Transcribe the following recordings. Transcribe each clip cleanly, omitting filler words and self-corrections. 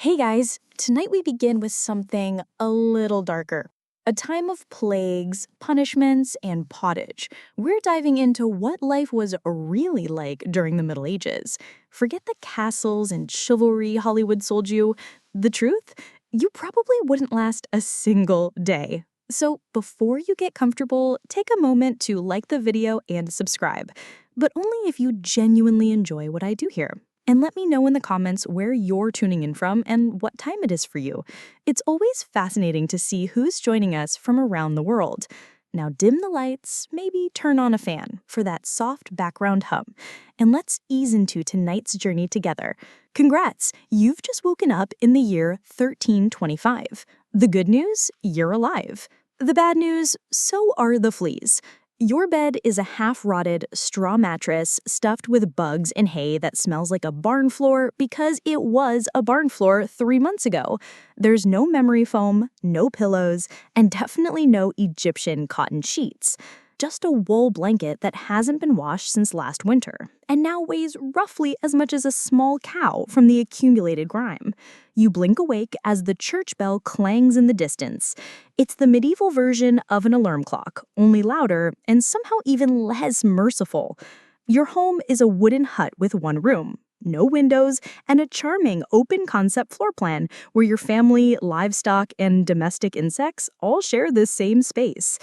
Hey guys, tonight we begin with something a little darker. A time of plagues, punishments, and pottage. We're diving into what life was really like during the Middle Ages. Forget the castles and chivalry Hollywood sold you. The truth? You probably wouldn't last a single day. So before you get comfortable, take a moment to like the video and subscribe. But only if you genuinely enjoy what I do here. And let me know in the comments where you're tuning in from and what time it is for you. It's always fascinating to see who's joining us from around the world. Now dim the lights, maybe turn on a fan for that soft background hum, and let's ease into tonight's journey together. Congrats, you've just woken up in the year 1325. The good news, you're alive. The bad news, so are the fleas. Your bed is a half-rotted straw mattress stuffed with bugs and hay that smells like a barn floor because it was a barn floor 3 months ago. There's no memory foam, no pillows, and definitely no Egyptian cotton sheets. Just a wool blanket that hasn't been washed since last winter, and now weighs roughly as much as a small cow from the accumulated grime. You blink awake as the church bell clangs in the distance. It's the medieval version of an alarm clock, only louder and somehow even less merciful. Your home is a wooden hut with one room, no windows, and a charming open-concept floor plan where your family, livestock, and domestic insects all share the same space.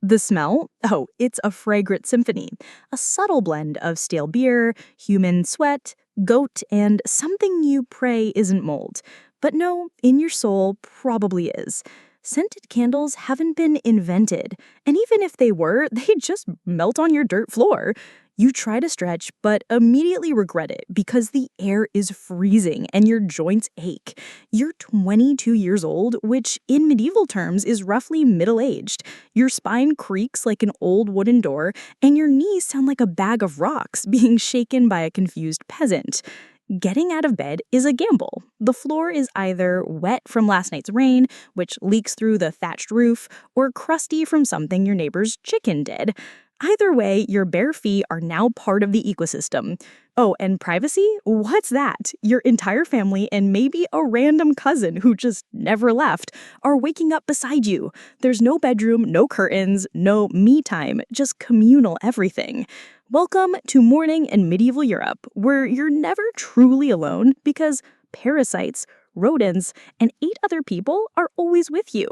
The smell? Oh, it's a fragrant symphony. A subtle blend of stale beer, human sweat, goat, and something you pray isn't mold. But no, in your soul, probably is. Scented candles haven't been invented, and even if they were, they just melt on your dirt floor. You try to stretch, but immediately regret it because the air is freezing and your joints ache. You're 22 years old, which in medieval terms is roughly middle-aged. Your spine creaks like an old wooden door, and your knees sound like a bag of rocks being shaken by a confused peasant. Getting out of bed is a gamble. The floor is either wet from last night's rain, which leaks through the thatched roof, or crusty from something your neighbor's chicken did. Either way, your bare feet are now part of the ecosystem. Oh, and privacy? What's that? Your entire family and maybe a random cousin who just never left are waking up beside you. There's no bedroom, no curtains, no me time, just communal everything. Welcome to morning in medieval Europe, where you're never truly alone because parasites, rodents, and 8 other people are always with you.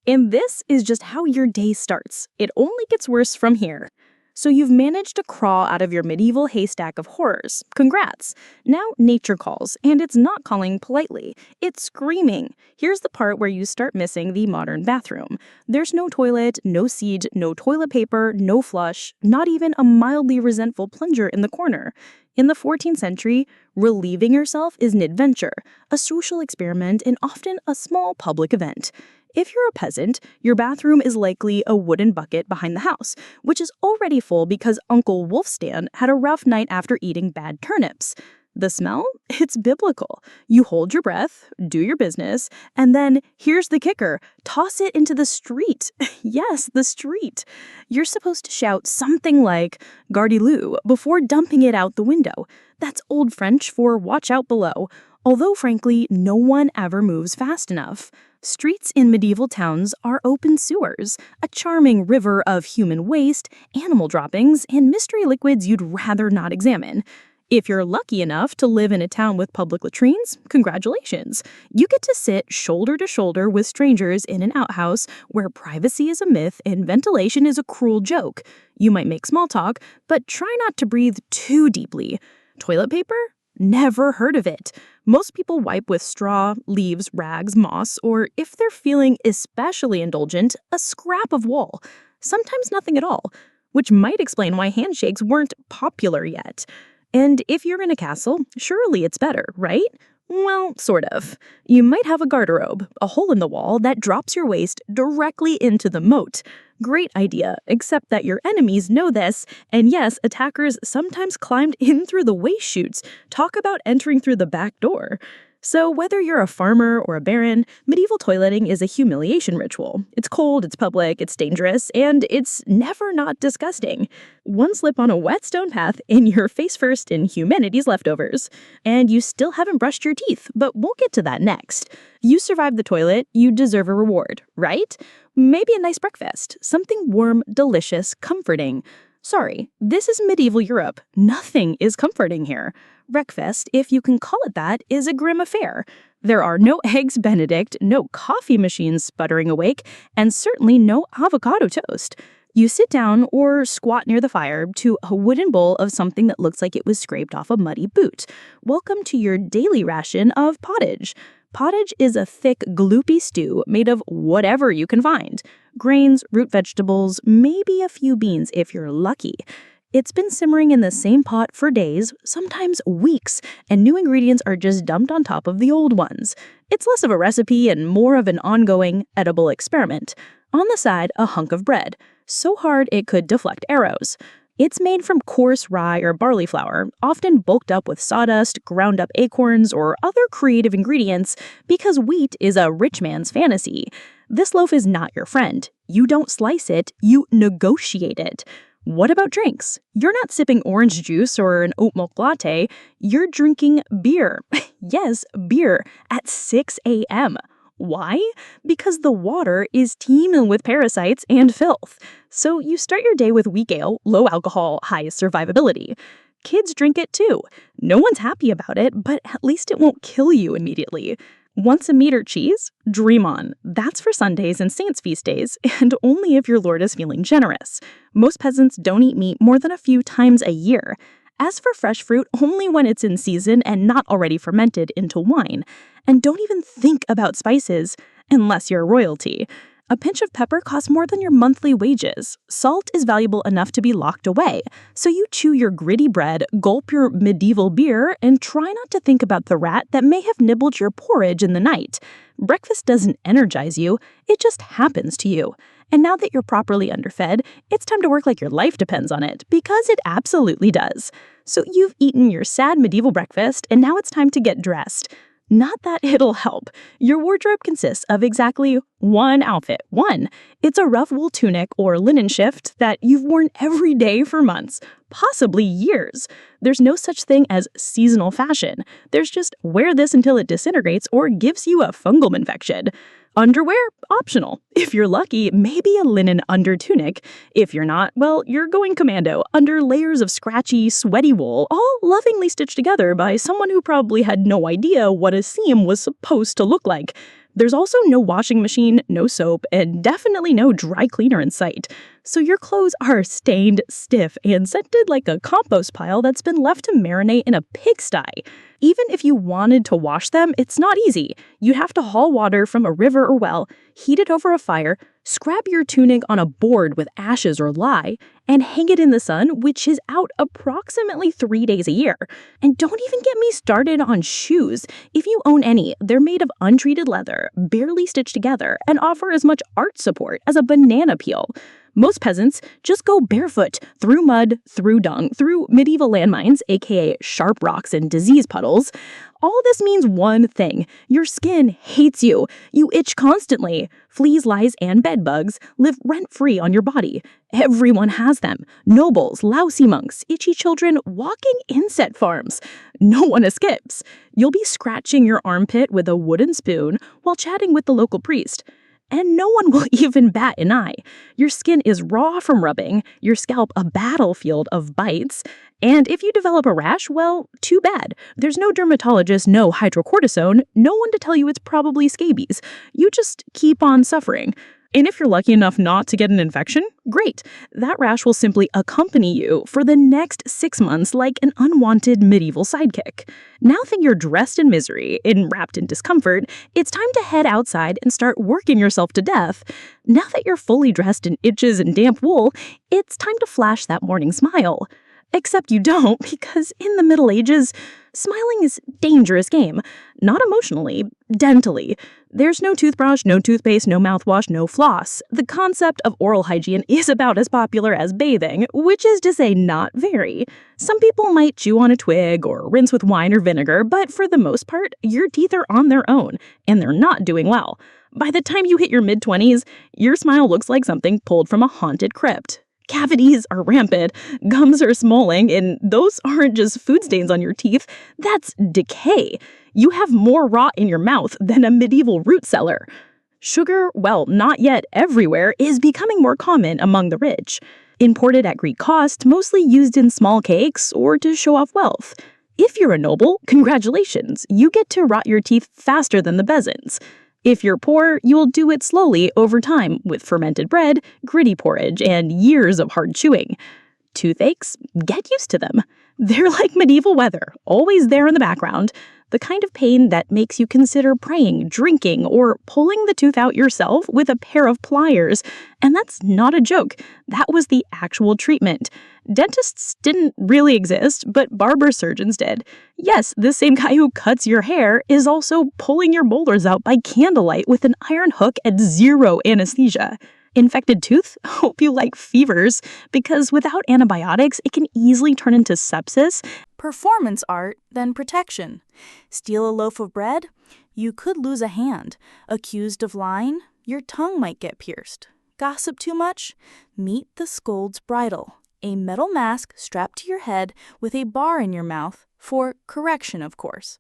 And this is just how your day starts. It only gets worse from here. So you've managed to crawl out of your medieval haystack of horrors. Congrats! Now nature calls, and it's not calling politely. It's screaming. Here's the part where you start missing the modern bathroom. There's no toilet, no seat, no toilet paper, no flush, not even a mildly resentful plunger in the corner. In the 14th century, relieving yourself is an adventure, a social experiment, and often a small public event. If you're a peasant, your bathroom is likely a wooden bucket behind the house, which is already full because Uncle Wolfstan had a rough night after eating bad turnips. The smell? It's biblical. You hold your breath, do your business, and then, here's the kicker, toss it into the street. Yes, the street. You're supposed to shout something like, "Gardez-vous," before dumping it out the window. That's Old French for watch out below, although frankly, no one ever moves fast enough. Streets in medieval towns are open sewers, a charming river of human waste, animal droppings, and mystery liquids you'd rather not examine. If you're lucky enough to live in a town with public latrines, congratulations. You get to sit shoulder to shoulder with strangers in an outhouse where privacy is a myth and ventilation is a cruel joke. You might make small talk, but try not to breathe too deeply. Toilet paper? Never heard of it. Most people wipe with straw, leaves, rags, moss, or if they're feeling especially indulgent, a scrap of wool. Sometimes nothing at all, which might explain why handshakes weren't popular yet. And if you're in a castle, surely it's better, right? Well, sort of. You might have a garderobe, a hole in the wall that drops your waist directly into the moat. Great idea, except that your enemies know this, and yes, attackers sometimes climbed in through the waist chutes. Talk about entering through the back door. So whether you're a farmer or a baron, medieval toileting is a humiliation ritual. It's cold, it's public, it's dangerous, and it's never not disgusting. One slip on a wet stone path and you're face first in humanity's leftovers. And you still haven't brushed your teeth, but we'll get to that next. You survived the toilet, you deserve a reward, right? Maybe a nice breakfast, something warm, delicious, comforting. Sorry, this is medieval Europe. Nothing is comforting here. Breakfast, if you can call it that, is a grim affair. There are no eggs Benedict, no coffee machines sputtering awake, and certainly no avocado toast. You sit down or squat near the fire to a wooden bowl of something that looks like it was scraped off a muddy boot. Welcome to your daily ration of pottage. Pottage is a thick, gloopy stew made of whatever you can find. Grains, root vegetables, maybe a few beans if you're lucky. It's been simmering in the same pot for days, sometimes weeks, and new ingredients are just dumped on top of the old ones. It's less of a recipe and more of an ongoing, edible experiment. On the side, a hunk of bread, so hard it could deflect arrows. It's made from coarse rye or barley flour, often bulked up with sawdust, ground up acorns, or other creative ingredients because wheat is a rich man's fantasy. This loaf is not your friend. You don't slice it, you negotiate it. What about drinks? You're not sipping orange juice or an oat milk latte. You're drinking beer. Yes, beer at 6 a.m. Why? Because the water is teeming with parasites and filth. So you start your day with weak ale, low alcohol, high survivability. Kids drink it too. No one's happy about it, but at least it won't kill you immediately. Once a meat or cheese? Dream on. That's for Sundays and Saints' feast days, and only if your lord is feeling generous. Most peasants don't eat meat more than a few times a year. As for fresh fruit, only when it's in season and not already fermented into wine. And don't even think about spices, unless you're royalty. A pinch of pepper costs more than your monthly wages. Salt is valuable enough to be locked away. So you chew your gritty bread, gulp your medieval beer, and try not to think about the rat that may have nibbled your porridge in the night. Breakfast doesn't energize you, it just happens to you. And now that you're properly underfed, it's time to work like your life depends on it, because it absolutely does. So you've eaten your sad medieval breakfast, and now it's time to get dressed. Not that it'll help. Your wardrobe consists of exactly one outfit. One. It's a rough wool tunic or linen shift that you've worn every day for months, possibly years. There's no such thing as seasonal fashion. There's just wear this until it disintegrates or gives you a fungal infection. Underwear? Optional. If you're lucky, maybe a linen under tunic. If you're not, well, you're going commando, under layers of scratchy, sweaty wool, all lovingly stitched together by someone who probably had no idea what a seam was supposed to look like. There's also no washing machine, no soap, and definitely no dry cleaner in sight. So your clothes are stained, stiff, and scented like a compost pile that's been left to marinate in a pigsty. Even if you wanted to wash them, it's not easy. You'd have to haul water from a river or well, heat it over a fire, scrap your tunic on a board with ashes or lye, and hang it in the sun, which is out approximately 3 days a year. And don't even get me started on shoes. If you own any, they're made of untreated leather, barely stitched together, and offer as much arch support as a banana peel. Most peasants just go barefoot through mud, through dung, through medieval landmines, aka sharp rocks and disease puddles. All this means one thing. Your skin hates you. You itch constantly. Fleas, lice, and bedbugs live rent-free on your body. Everyone has them. Nobles, lousy monks, itchy children, walking insect farms. No one escapes. You'll be scratching your armpit with a wooden spoon while chatting with the local priest. And no one will even bat an eye. Your skin is raw from rubbing, your scalp a battlefield of bites, and if you develop a rash, well, too bad. There's no dermatologist, no hydrocortisone, no one to tell you it's probably scabies. You just keep on suffering. And if you're lucky enough not to get an infection, great. That rash will simply accompany you for the next 6 months like an unwanted medieval sidekick. Now that you're dressed in misery and wrapped in discomfort, it's time to head outside and start working yourself to death. Now that you're fully dressed in itches and damp wool, it's time to flash that morning smile. Except you don't, because in the Middle Ages, smiling is a dangerous game. Not emotionally, dentally. There's no toothbrush, no toothpaste, no mouthwash, no floss. The concept of oral hygiene is about as popular as bathing, which is to say not very. Some people might chew on a twig or rinse with wine or vinegar, but for the most part, your teeth are on their own, and they're not doing well. By the time you hit your mid-20s, your smile looks like something pulled from a haunted crypt. Cavities are rampant, gums are smalling, and those aren't just food stains on your teeth, that's decay. You have more rot in your mouth than a medieval root cellar. Sugar, well, not yet everywhere, is becoming more common among the rich. Imported at great cost, mostly used in small cakes or to show off wealth. If you're a noble, congratulations, you get to rot your teeth faster than the peasants. If you're poor, you'll do it slowly over time with fermented bread, gritty porridge, and years of hard chewing. Toothaches? Get used to them. They're like medieval weather, always there in the background. The kind of pain that makes you consider praying, drinking, or pulling the tooth out yourself with a pair of pliers. And that's not a joke. That was the actual treatment. Dentists didn't really exist, but barber surgeons did. Yes, the same guy who cuts your hair is also pulling your molars out by candlelight with an iron hook at zero anesthesia. Infected tooth? Hope you like fevers, because without antibiotics, it can easily turn into sepsis. Performance art, then protection. Steal a loaf of bread? You could lose a hand. Accused of lying? Your tongue might get pierced. Gossip too much? Meet the scold's bridle. A metal mask strapped to your head with a bar in your mouth, for correction, of course.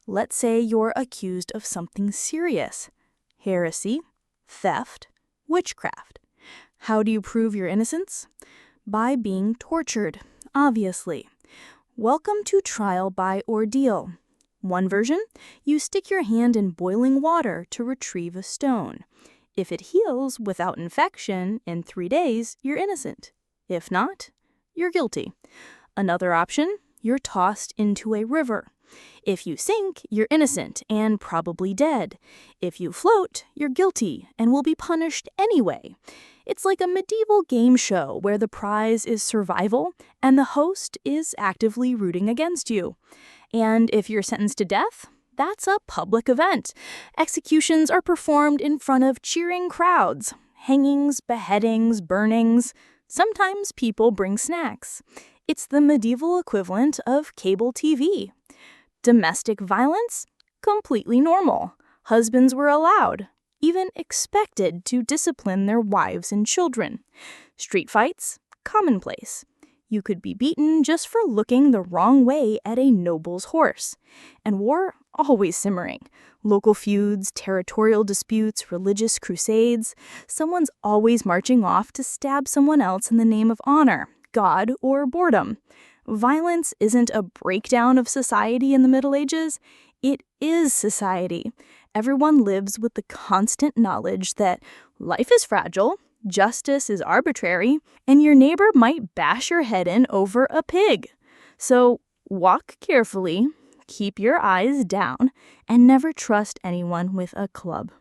Let's say you're accused of something serious. Heresy, theft, witchcraft. How do you prove your innocence? By being tortured, obviously. Welcome to trial by ordeal. One version, you stick your hand in boiling water to retrieve a stone. If it heals without infection in 3 days, you're innocent. If not, you're guilty. Another option, you're tossed into a river. If you sink, you're innocent and probably dead. If you float, you're guilty and will be punished anyway. It's like a medieval game show where the prize is survival and the host is actively rooting against you. And if you're sentenced to death, that's a public event. Executions are performed in front of cheering crowds. Hangings, beheadings, burnings. Sometimes people bring snacks. It's the medieval equivalent of cable TV. Domestic violence? Completely normal. Husbands were allowed, even expected, to discipline their wives and children. Street fights? Commonplace. You could be beaten just for looking the wrong way at a noble's horse. And war? Always simmering. Local feuds, territorial disputes, religious crusades. Someone's always marching off to stab someone else in the name of honor, God, or boredom. Violence isn't a breakdown of society in the Middle Ages. It is society. Everyone lives with the constant knowledge that life is fragile, justice is arbitrary, and your neighbor might bash your head in over a pig. So walk carefully, keep your eyes down, and never trust anyone with a club.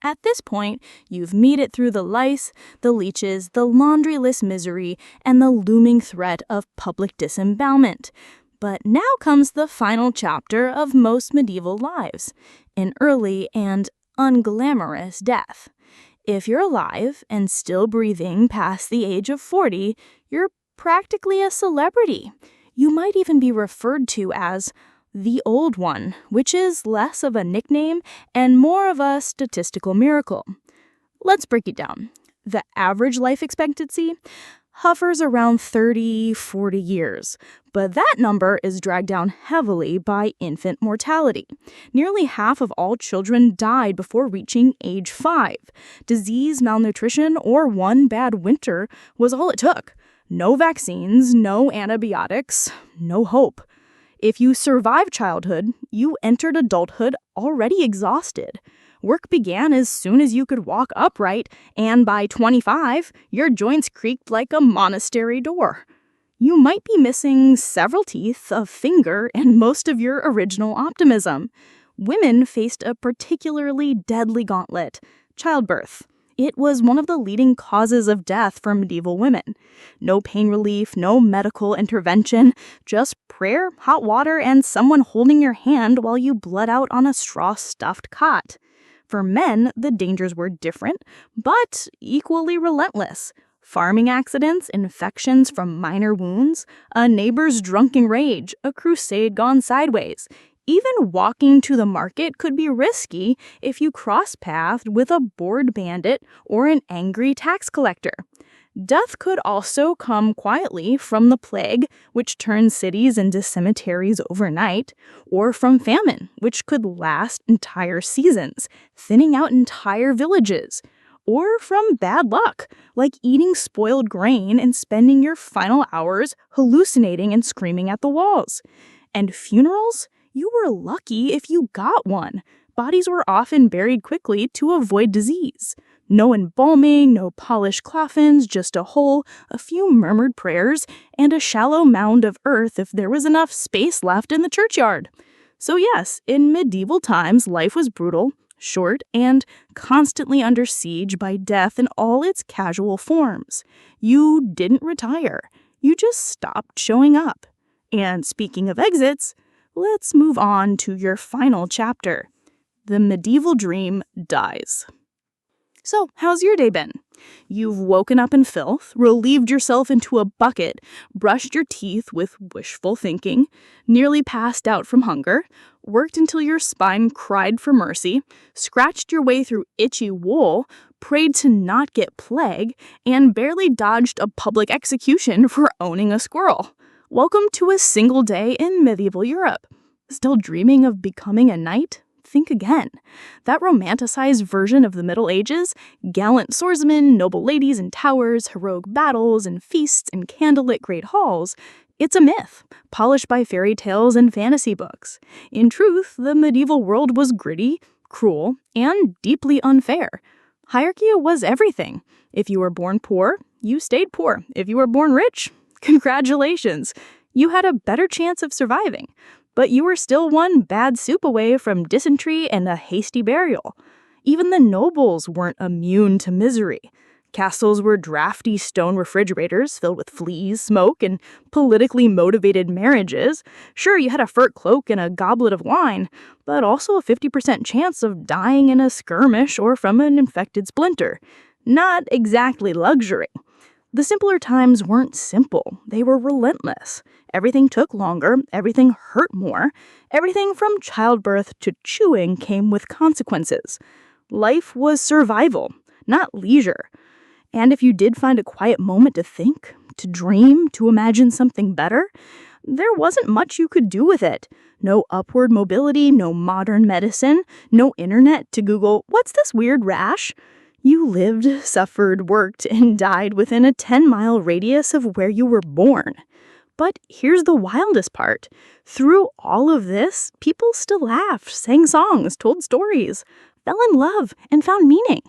At this point, you've made it through the lice, the leeches, the laundryless misery, and the looming threat of public disembowelment. But now comes the final chapter of most medieval lives, an early and unglamorous death. If you're alive and still breathing past the age of 40, you're practically a celebrity. You might even be referred to as the old one, which is less of a nickname and more of a statistical miracle. Let's break it down. The average life expectancy hovers around 30-40 years, but that number is dragged down heavily by infant mortality. Nearly half of all children died before reaching age 5. Disease, malnutrition, or one bad winter was all it took. No vaccines, no antibiotics, no hope. If you survived childhood, you entered adulthood already exhausted. Work began as soon as you could walk upright, and by 25, your joints creaked like a monastery door. You might be missing several teeth, a finger, and most of your original optimism. Women faced a particularly deadly gauntlet: childbirth. It was one of the leading causes of death for medieval women. No pain relief, no medical intervention, just prayer, hot water, and someone holding your hand while you bled out on a straw-stuffed cot. For men, the dangers were different, but equally relentless. Farming accidents, infections from minor wounds, a neighbor's drunken rage, a crusade gone sideways. Even walking to the market could be risky if you cross-pathed with a bored bandit or an angry tax collector. Death could also come quietly from the plague, which turned cities into cemeteries overnight, or from famine, which could last entire seasons, thinning out entire villages. Or from bad luck, like eating spoiled grain and spending your final hours hallucinating and screaming at the walls. And funerals? You were lucky if you got one. Bodies were often buried quickly to avoid disease. No embalming, no polished coffins, just a hole, a few murmured prayers, and a shallow mound of earth if there was enough space left in the churchyard. So yes, in medieval times, life was brutal, short, and constantly under siege by death in all its casual forms. You didn't retire. You just stopped showing up. And speaking of exits, let's move on to your final chapter. The medieval dream dies. So, how's your day been? You've woken up in filth, relieved yourself into a bucket, brushed your teeth with wishful thinking, nearly passed out from hunger, worked until your spine cried for mercy, scratched your way through itchy wool, prayed to not get plague, and barely dodged a public execution for owning a squirrel. Welcome to a single day in medieval Europe. Still dreaming of becoming a knight? Think again. That romanticized version of the Middle Ages, gallant swordsmen, noble ladies in towers, heroic battles, and feasts in candlelit great halls, it's a myth, polished by fairy tales and fantasy books. In truth, the medieval world was gritty, cruel, and deeply unfair. Hierarchy was everything. If you were born poor, you stayed poor. If you were born rich, congratulations. You had a better chance of surviving. But you were still one bad soup away from dysentery and a hasty burial. Even the nobles weren't immune to misery. Castles were drafty stone refrigerators filled with fleas, smoke, and politically motivated marriages. Sure, you had a fur cloak and a goblet of wine, but also a 50% chance of dying in a skirmish or from an infected splinter. Not exactly luxury. The simpler times weren't simple. They were relentless. Everything took longer, everything hurt more. Everything from childbirth to chewing came with consequences. Life was survival, not leisure. And if you did find a quiet moment to think, to dream, to imagine something better, there wasn't much you could do with it. No upward mobility, no modern medicine, no internet to Google, "What's this weird rash?" You lived, suffered, worked, and died within a 10-mile radius of where you were born. But here's the wildest part. Through all of this, people still laughed, sang songs, told stories, fell in love, and found meaning.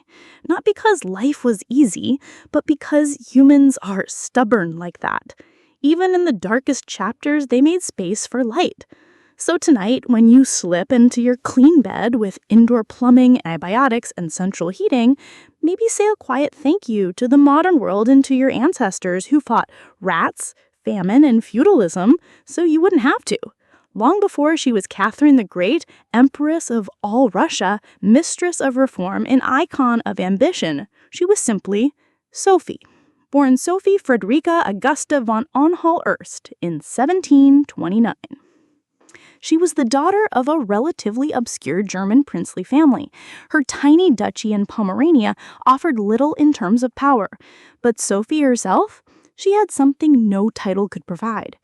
Not because life was easy, but because humans are stubborn like that. Even in the darkest chapters, they made space for light. So tonight, when you slip into your clean bed with indoor plumbing, antibiotics, and central heating, maybe say a quiet thank you to the modern world and to your ancestors who fought rats, famine, and feudalism so you wouldn't have to. Long before she was Catherine the Great, Empress of all Russia, mistress of reform, and icon of ambition, she was simply Sophie. Born Sophie Friederike Augusta von Anhalt-Erst in 1729. She was the daughter of a relatively obscure German princely family. Her tiny duchy in Pomerania offered little in terms of power, but Sophie herself, she had something no title could provide: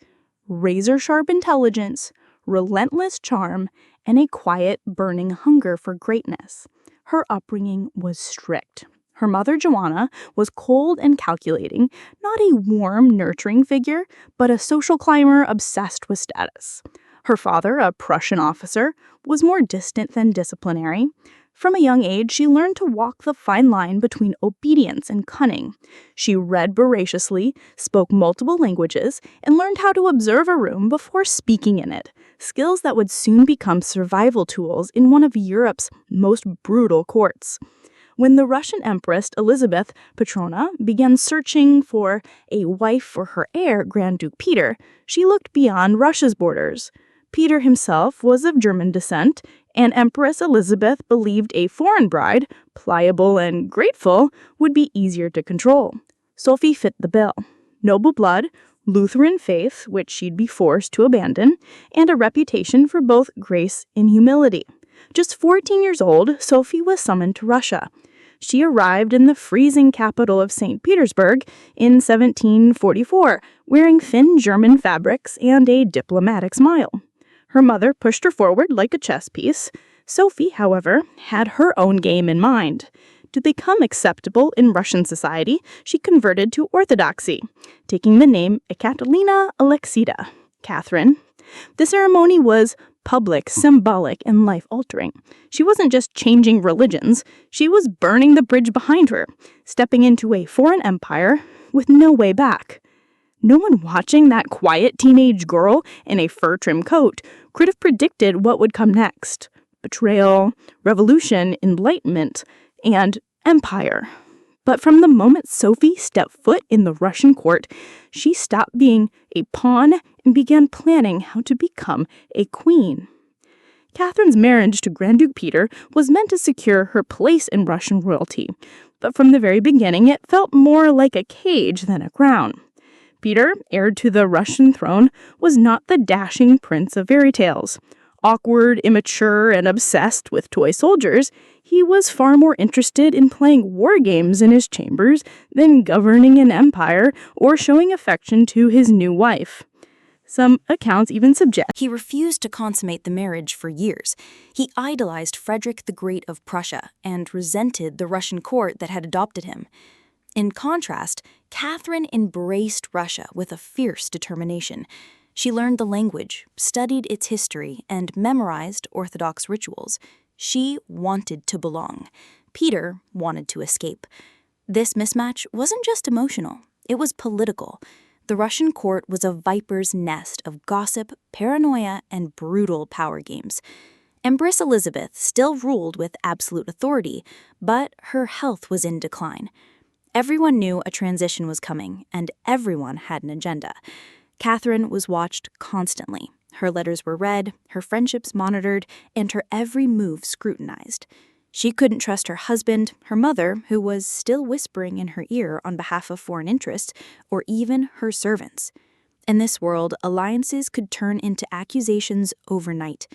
razor-sharp intelligence, relentless charm, and a quiet, burning hunger for greatness. Her upbringing was strict. Her mother, Joanna, was cold and calculating, not a warm, nurturing figure, but a social climber obsessed with status. Her father, a Prussian officer, was more distant than disciplinary. From a young age, she learned to walk the fine line between obedience and cunning. She read voraciously, spoke multiple languages, and learned how to observe a room before speaking in it, skills that would soon become survival tools in one of Europe's most brutal courts. When the Russian Empress Elizabeth Petrovna began searching for a wife for her heir, Grand Duke Peter, she looked beyond Russia's borders. Peter himself was of German descent, and Empress Elizabeth believed a foreign bride, pliable and grateful, would be easier to control. Sophie fit the bill. Noble blood, Lutheran faith, which she'd be forced to abandon, and a reputation for both grace and humility. Just 14 years old, Sophie was summoned to Russia. She arrived in the freezing capital of St. Petersburg in 1744, wearing thin German fabrics and a diplomatic smile. Her mother pushed her forward like a chess piece. Sophie, however, had her own game in mind. To become acceptable in Russian society, she converted to Orthodoxy, taking the name Ekaterina Alexida, Catherine. The ceremony was public, symbolic, and life-altering. She wasn't just changing religions, she was burning the bridge behind her, stepping into a foreign empire with no way back. No one watching that quiet teenage girl in a fur-trimmed coat could have predicted what would come next. Betrayal, revolution, enlightenment, and empire. But from the moment Sophie stepped foot in the Russian court, she stopped being a pawn and began planning how to become a queen. Catherine's marriage to Grand Duke Peter was meant to secure her place in Russian royalty, but from the very beginning it felt more like a cage than a crown. Peter, heir to the Russian throne, was not the dashing prince of fairy tales. Awkward, immature, and obsessed with toy soldiers, he was far more interested in playing war games in his chambers than governing an empire or showing affection to his new wife. Some accounts even suggest He refused to consummate the marriage for years. He idolized Frederick the Great of Prussia and resented the Russian court that had adopted him. In contrast, Catherine embraced Russia with a fierce determination. She learned the language, studied its history, and memorized Orthodox rituals. She wanted to belong. Peter wanted to escape. This mismatch wasn't just emotional, it was political. The Russian court was a viper's nest of gossip, paranoia, and brutal power games. Empress Elizabeth still ruled with absolute authority, but her health was in decline. Everyone knew a transition was coming, and everyone had an agenda. Catherine was watched constantly. Her letters were read, her friendships monitored, and her every move scrutinized. She couldn't trust her husband, her mother, who was still whispering in her ear on behalf of foreign interests, or even her servants. In this world, alliances could turn into accusations overnight.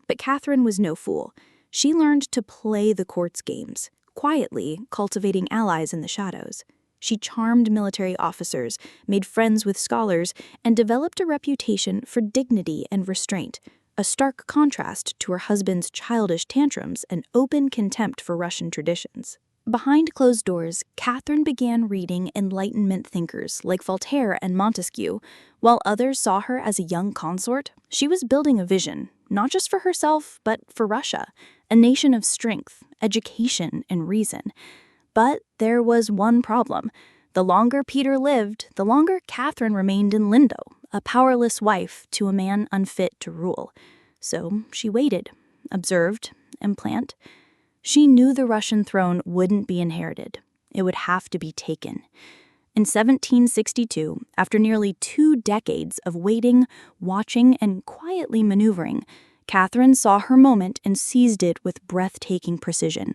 But Catherine was no fool. She learned to play the court's games, quietly cultivating allies in the shadows. She charmed military officers, made friends with scholars, and developed a reputation for dignity and restraint, a stark contrast to her husband's childish tantrums and open contempt for Russian traditions. Behind closed doors, Catherine began reading Enlightenment thinkers like Voltaire and Montesquieu. While others saw her as a young consort, she was building a vision, not just for herself, but for Russia, a nation of strength, education, and reason. But there was one problem. The longer Peter lived, the longer Catherine remained in limbo, a powerless wife to a man unfit to rule. So she waited, observed, and planned. She knew the Russian throne wouldn't be inherited. It would have to be taken. In 1762, after nearly 2 decades of waiting, watching, and quietly maneuvering, Catherine saw her moment and seized it with breathtaking precision.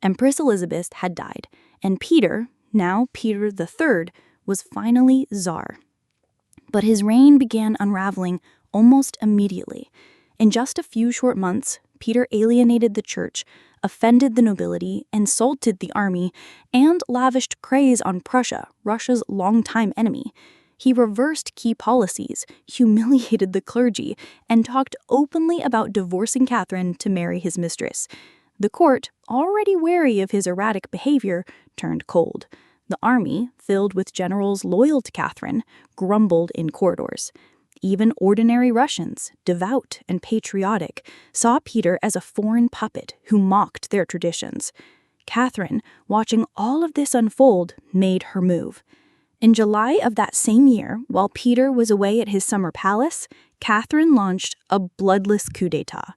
Empress Elizabeth had died, and Peter, now Peter III, was finally Tsar. But his reign began unraveling almost immediately. In just a few short months, Peter alienated the church, offended the nobility, insulted the army, and lavished praise on Prussia, Russia's longtime enemy. He reversed key policies, humiliated the clergy, and talked openly about divorcing Catherine to marry his mistress. The court, already wary of his erratic behavior, turned cold. The army, filled with generals loyal to Catherine, grumbled in corridors. Even ordinary Russians, devout and patriotic, saw Peter as a foreign puppet who mocked their traditions. Catherine, watching all of this unfold, made her move. In July of that same year, while Peter was away at his summer palace, Catherine launched a bloodless coup d'etat.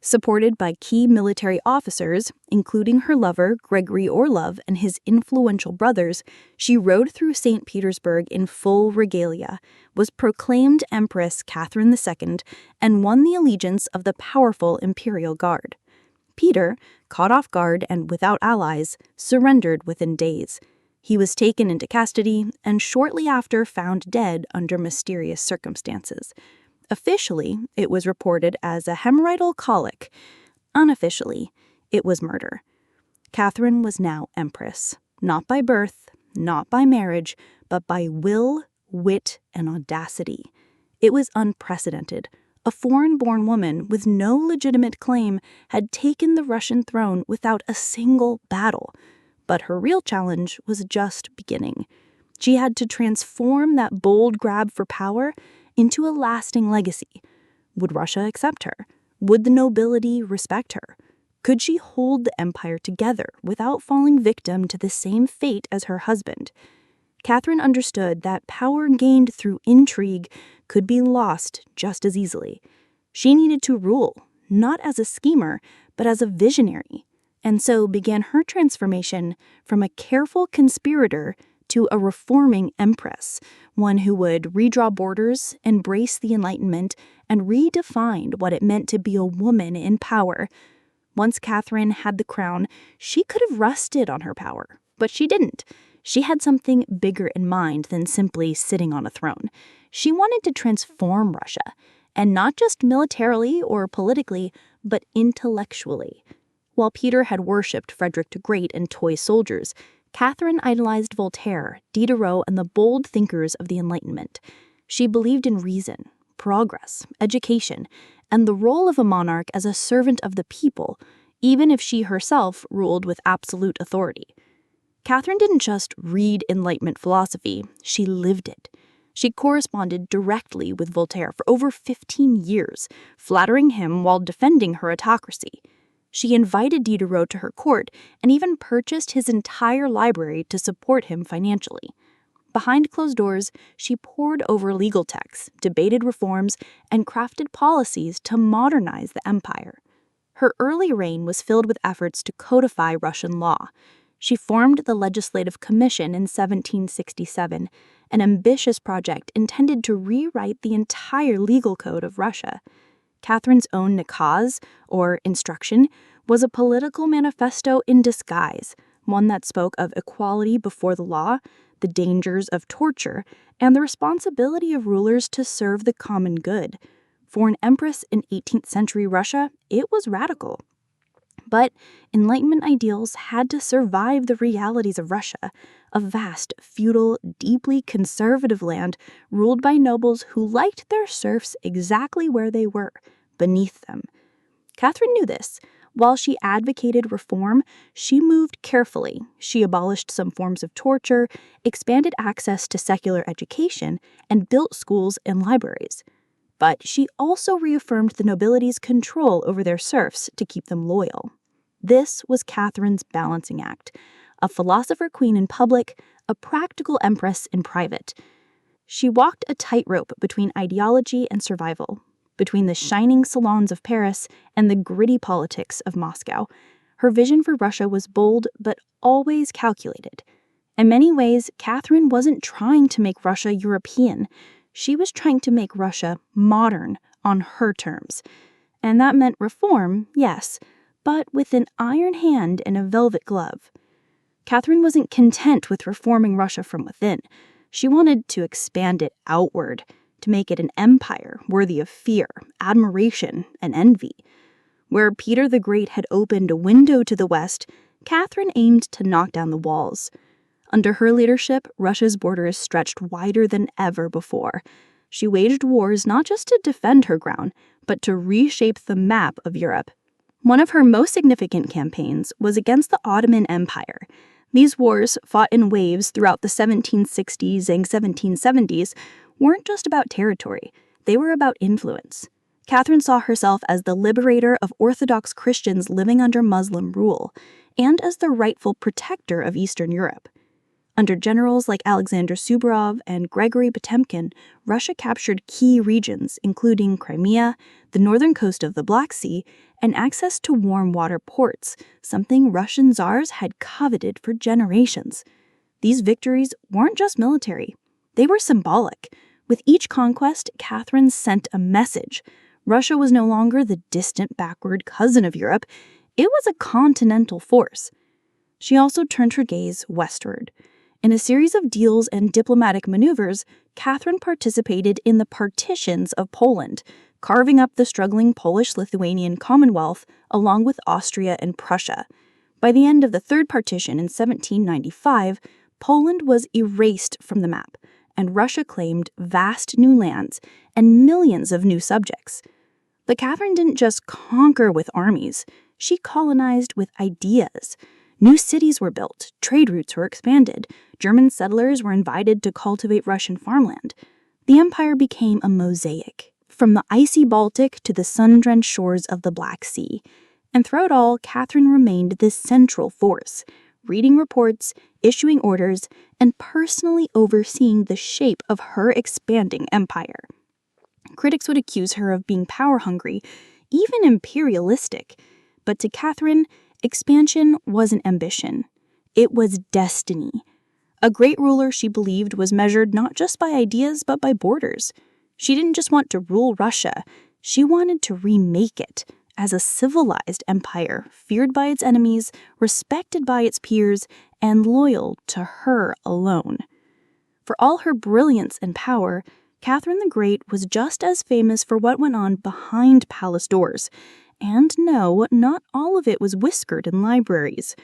Supported by key military officers, including her lover Gregory Orlov and his influential brothers, she rode through St. Petersburg in full regalia, was proclaimed Empress Catherine II, and won the allegiance of the powerful Imperial Guard. Peter, caught off guard and without allies, surrendered within days. He was taken into custody and shortly after found dead under mysterious circumstances. Officially, it was reported as a hemorrhoidal colic. Unofficially, it was murder. Catherine was now empress, not by birth, not by marriage, but by will, wit, and audacity. It was unprecedented. A foreign-born woman with no legitimate claim had taken the Russian throne without a single battle. But her real challenge was just beginning. She had to transform that bold grab for power into a lasting legacy. Would Russia accept her? Would the nobility respect her? Could she hold the empire together without falling victim to the same fate as her husband? Catherine understood that power gained through intrigue could be lost just as easily. She needed to rule, not as a schemer, but as a visionary, and so began her transformation from a careful conspirator to a reforming empress, one who would redraw borders, embrace the Enlightenment, and redefine what it meant to be a woman in power. Once Catherine had the crown, she could have rested on her power, but she didn't. She had something bigger in mind than simply sitting on a throne. She wanted to transform Russia, and not just militarily or politically, but intellectually. While Peter had worshipped Frederick the Great and toy soldiers, Catherine idolized Voltaire, Diderot, and the bold thinkers of the Enlightenment. She believed in reason, progress, education, and the role of a monarch as a servant of the people, even if she herself ruled with absolute authority. Catherine didn't just read Enlightenment philosophy, she lived it. She corresponded directly with Voltaire for over 15 years, flattering him while defending her autocracy. She invited Diderot to her court and even purchased his entire library to support him financially. Behind closed doors, she pored over legal texts, debated reforms, and crafted policies to modernize the empire. Her early reign was filled with efforts to codify Russian law. She formed the Legislative Commission in 1767, an ambitious project intended to rewrite the entire legal code of Russia. Catherine's own nakaz, or instruction, was a political manifesto in disguise, one that spoke of equality before the law, the dangers of torture, and the responsibility of rulers to serve the common good. For an empress in 18th century Russia, it was radical. But Enlightenment ideals had to survive the realities of Russia, a vast, feudal, deeply conservative land ruled by nobles who liked their serfs exactly where they were, beneath them. Catherine knew this. While she advocated reform, she moved carefully. She abolished some forms of torture, expanded access to secular education, and built schools and libraries. But she also reaffirmed the nobility's control over their serfs to keep them loyal. This was Catherine's balancing act, a philosopher queen in public, a practical empress in private. She walked a tightrope between ideology and survival, between the shining salons of Paris and the gritty politics of Moscow. Her vision for Russia was bold, but always calculated. In many ways, Catherine wasn't trying to make Russia European. She was trying to make Russia modern on her terms. And that meant reform, yes, but with an iron hand and a velvet glove. Catherine wasn't content with reforming Russia from within. She wanted to expand it outward, to make it an empire worthy of fear, admiration, and envy. Where Peter the Great had opened a window to the west, Catherine aimed to knock down the walls. Under her leadership, Russia's borders stretched wider than ever before. She waged wars not just to defend her ground, but to reshape the map of Europe. One of her most significant campaigns was against the Ottoman Empire. These wars, fought in waves throughout the 1760s and 1770s, weren't just about territory, they were about influence. Catherine saw herself as the liberator of Orthodox Christians living under Muslim rule, and as the rightful protector of Eastern Europe. Under generals like Alexander Suvorov and Gregory Potemkin, Russia captured key regions, including Crimea, the northern coast of the Black Sea, and access to warm water ports, something Russian czars had coveted for generations. These victories weren't just military. They were symbolic. With each conquest, Catherine sent a message. Russia was no longer the distant backward cousin of Europe. It was a continental force. She also turned her gaze westward. In a series of deals and diplomatic maneuvers, Catherine participated in the partitions of Poland, carving up the struggling Polish-Lithuanian Commonwealth along with Austria and Prussia. By the end of the Third Partition in 1795, Poland was erased from the map, and Russia claimed vast new lands and millions of new subjects. But Catherine didn't just conquer with armies. She colonized with ideas. New cities were built, trade routes were expanded, German settlers were invited to cultivate Russian farmland. The empire became a mosaic, from the icy Baltic to the sun-drenched shores of the Black Sea. And through it all, Catherine remained this central force, reading reports, issuing orders, and personally overseeing the shape of her expanding empire. Critics would accuse her of being power-hungry, even imperialistic. But to Catherine, expansion wasn't ambition. It was destiny. A great ruler, she believed, was measured not just by ideas, but by borders. She didn't just want to rule Russia. She wanted to remake it as a civilized empire, feared by its enemies, respected by its peers, and loyal to her alone. For all her brilliance and power, Catherine the Great was just as famous for what went on behind palace doors. And no, not all of it was whiskered in libraries.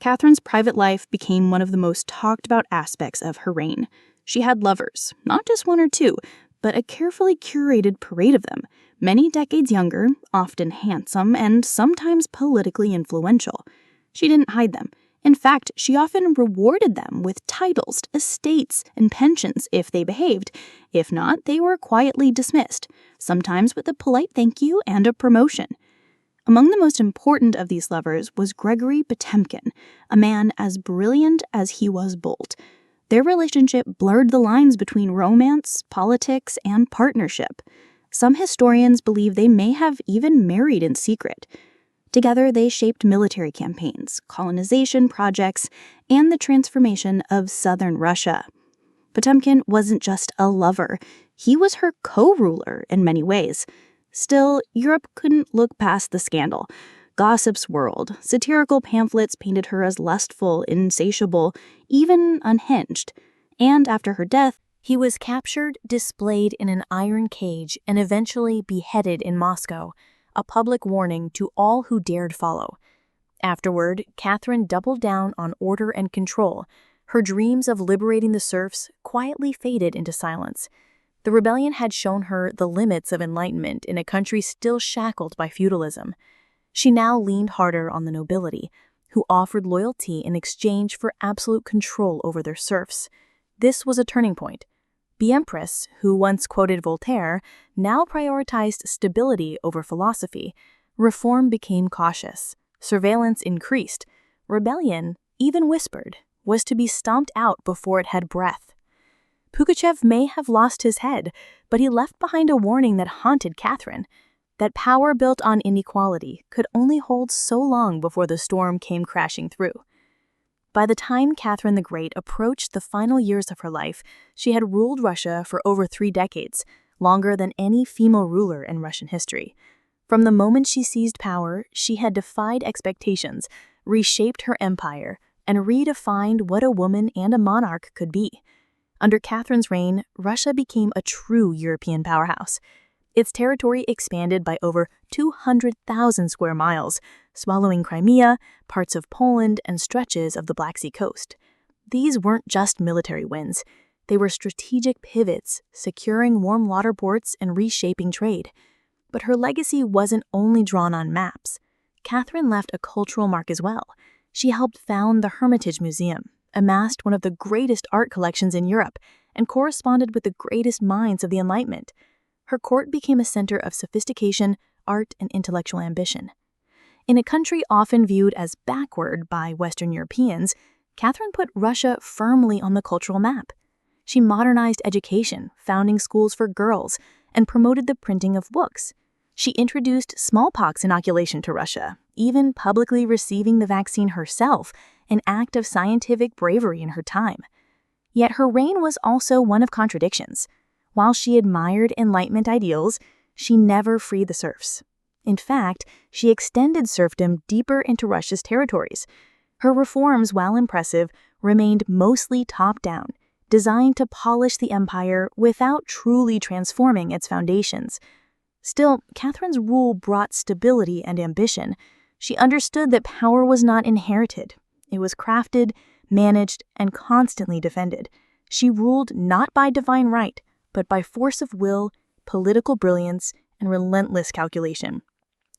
Catherine's private life became one of the most talked about aspects of her reign. She had lovers, not just one or two, but a carefully curated parade of them, many decades younger, often handsome, and sometimes politically influential. She didn't hide them. In fact, she often rewarded them with titles, estates, and pensions if they behaved. If not, they were quietly dismissed, sometimes with a polite thank you and a promotion. Among the most important of these lovers was Gregory Potemkin, a man as brilliant as he was bold. Their relationship blurred the lines between romance, politics, and partnership. Some historians believe they may have even married in secret. Together, they shaped military campaigns, colonization projects, and the transformation of southern Russia. Potemkin wasn't just a lover. He was her co-ruler in many ways. Still, Europe couldn't look past the scandal. Gossips whirled. Satirical pamphlets painted her as lustful, insatiable, even unhinged. And after her death, he was captured, displayed in an iron cage, and eventually beheaded in Moscow, a public warning to all who dared follow. Afterward, Catherine doubled down on order and control. Her dreams of liberating the serfs quietly faded into silence. The rebellion had shown her the limits of enlightenment in a country still shackled by feudalism. She now leaned harder on the nobility, who offered loyalty in exchange for absolute control over their serfs. This was a turning point. The Empress, who once quoted Voltaire, now prioritized stability over philosophy. Reform became cautious. Surveillance increased. Rebellion, even whispered, was to be stomped out before it had breath. Pugachev may have lost his head, but he left behind a warning that haunted Catherine, that power built on inequality could only hold so long before the storm came crashing through. By the time Catherine the Great approached the final years of her life, she had ruled Russia for over 3 decades, longer than any female ruler in Russian history. From the moment she seized power, she had defied expectations, reshaped her empire, and redefined what a woman and a monarch could be. Under Catherine's reign, Russia became a true European powerhouse. Its territory expanded by over 200,000 square miles, swallowing Crimea, parts of Poland, and stretches of the Black Sea coast. These weren't just military wins. They were strategic pivots, securing warm water ports and reshaping trade. But her legacy wasn't only drawn on maps. Catherine left a cultural mark as well. She helped found the Hermitage Museum, amassed one of the greatest art collections in Europe, and corresponded with the greatest minds of the Enlightenment. Her court became a center of sophistication, art, and intellectual ambition. In a country often viewed as backward by Western Europeans, Catherine put Russia firmly on the cultural map. She modernized education, founding schools for girls, and promoted the printing of books. She introduced smallpox inoculation to Russia, even publicly receiving the vaccine herself, an act of scientific bravery in her time. Yet her reign was also one of contradictions. While she admired Enlightenment ideals, she never freed the serfs. In fact, she extended serfdom deeper into Russia's territories. Her reforms, while impressive, remained mostly top-down, designed to polish the empire without truly transforming its foundations. Still, Catherine's rule brought stability and ambition. She understood that power was not inherited. It was crafted, managed, and constantly defended. She ruled not by divine right, but by force of will, political brilliance, and relentless calculation.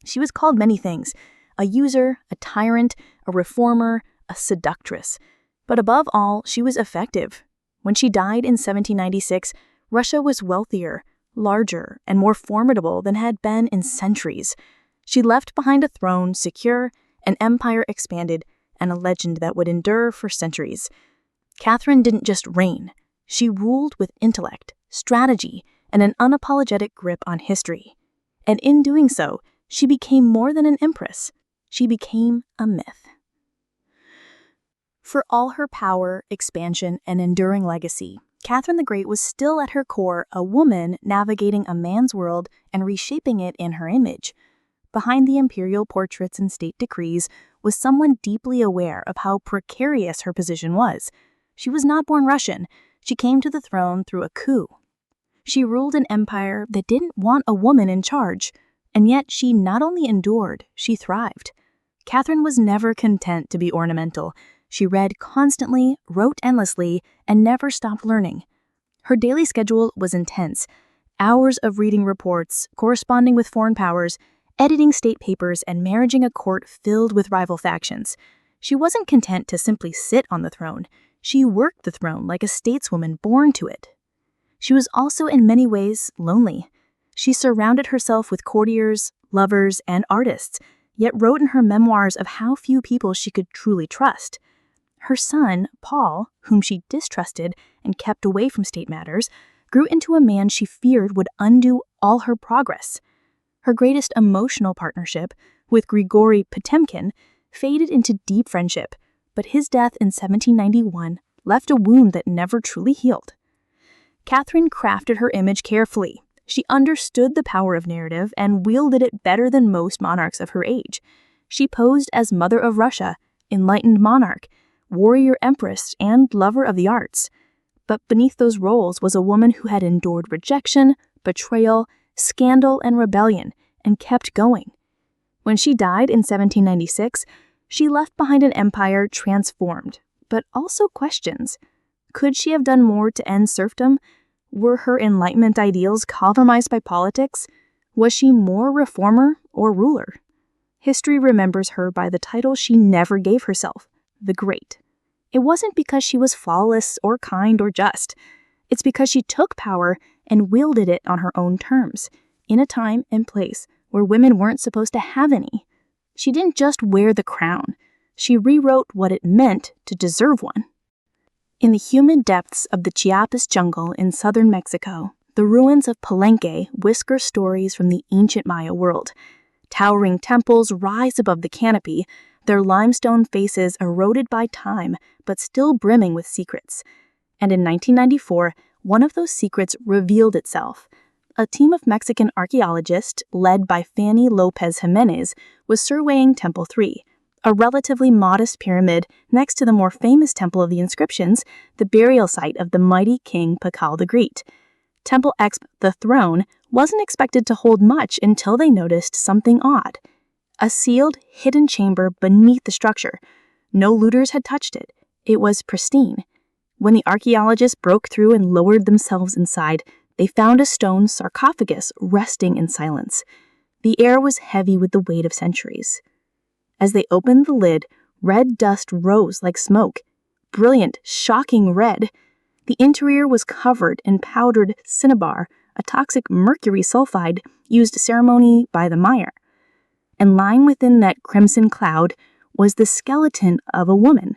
She was called many things: a user, a tyrant, a reformer, a seductress. But above all, she was effective. When she died in 1796, Russia was wealthier, larger, and more formidable than had been in centuries. She left behind a throne secure, an empire expanded, and a legend that would endure for centuries. Catherine didn't just reign. She ruled with intellect, strategy, and an unapologetic grip on history. And in doing so, she became more than an empress. She became a myth. For all her power, expansion, and enduring legacy, Catherine the Great was still at her core a woman navigating a man's world and reshaping it in her image. Behind the imperial portraits and state decrees was someone deeply aware of how precarious her position was. She was not born Russian. She came to the throne through a coup. She ruled an empire that didn't want a woman in charge, and yet she not only endured, she thrived. Catherine was never content to be ornamental. She read constantly, wrote endlessly, and never stopped learning. Her daily schedule was intense: hours of reading reports, corresponding with foreign powers, editing state papers, and managing a court filled with rival factions. She wasn't content to simply sit on the throne. She worked the throne like a stateswoman born to it. She was also in many ways lonely. She surrounded herself with courtiers, lovers, and artists, yet wrote in her memoirs of how few people she could truly trust. Her son, Paul, whom she distrusted and kept away from state matters, grew into a man she feared would undo all her progress. Her greatest emotional partnership, with Grigory Potemkin, faded into deep friendship, but his death in 1791 left a wound that never truly healed. Catherine crafted her image carefully. She understood the power of narrative and wielded it better than most monarchs of her age. She posed as Mother of Russia, enlightened monarch, warrior empress, and lover of the arts. But beneath those roles was a woman who had endured rejection, betrayal, scandal, and rebellion, and kept going. When she died in 1796, she left behind an empire transformed, but also questions. Could she have done more to end serfdom? Were her Enlightenment ideals compromised by politics? Was she more reformer or ruler? History remembers her by the title she never gave herself: the Great. It wasn't because she was flawless or kind or just. It's because she took power and wielded it on her own terms, in a time and place where women weren't supposed to have any. She didn't just wear the crown. She rewrote what it meant to deserve one. In the humid depths of the Chiapas jungle in southern Mexico, the ruins of Palenque whisper stories from the ancient Maya world. Towering temples rise above the canopy, their limestone faces eroded by time but still brimming with secrets. And in 1994, one of those secrets revealed itself. A team of Mexican archaeologists, led by Fanny Lopez Jimenez, was surveying Temple 3, a relatively modest pyramid next to the more famous Temple of the Inscriptions, the burial site of the mighty King Pakal the Great. Temple X, the throne, wasn't expected to hold much until they noticed something odd. A sealed, hidden chamber beneath the structure. No looters had touched it. It was pristine. When the archaeologists broke through and lowered themselves inside, they found a stone sarcophagus resting in silence. The air was heavy with the weight of centuries. As they opened the lid, red dust rose like smoke. Brilliant, shocking red. The interior was covered in powdered cinnabar, a toxic mercury sulfide used ceremonially by the Maya. And lying within that crimson cloud was the skeleton of a woman.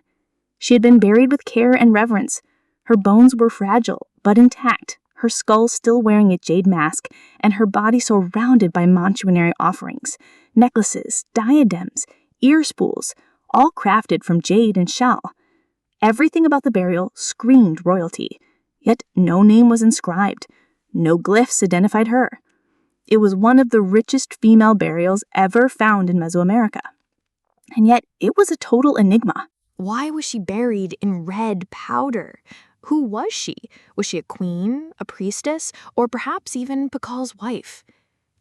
She had been buried with care and reverence. Her bones were fragile, but intact, her skull still wearing a jade mask, and her body surrounded by mortuary offerings, necklaces, diadems, ear spools, all crafted from jade and shell. Everything about the burial screamed royalty, yet no name was inscribed. No glyphs identified her. It was one of the richest female burials ever found in Mesoamerica. And yet it was a total enigma. Why was she buried in red powder? Who was she? Was she a queen, a priestess, or perhaps even Pakal's wife?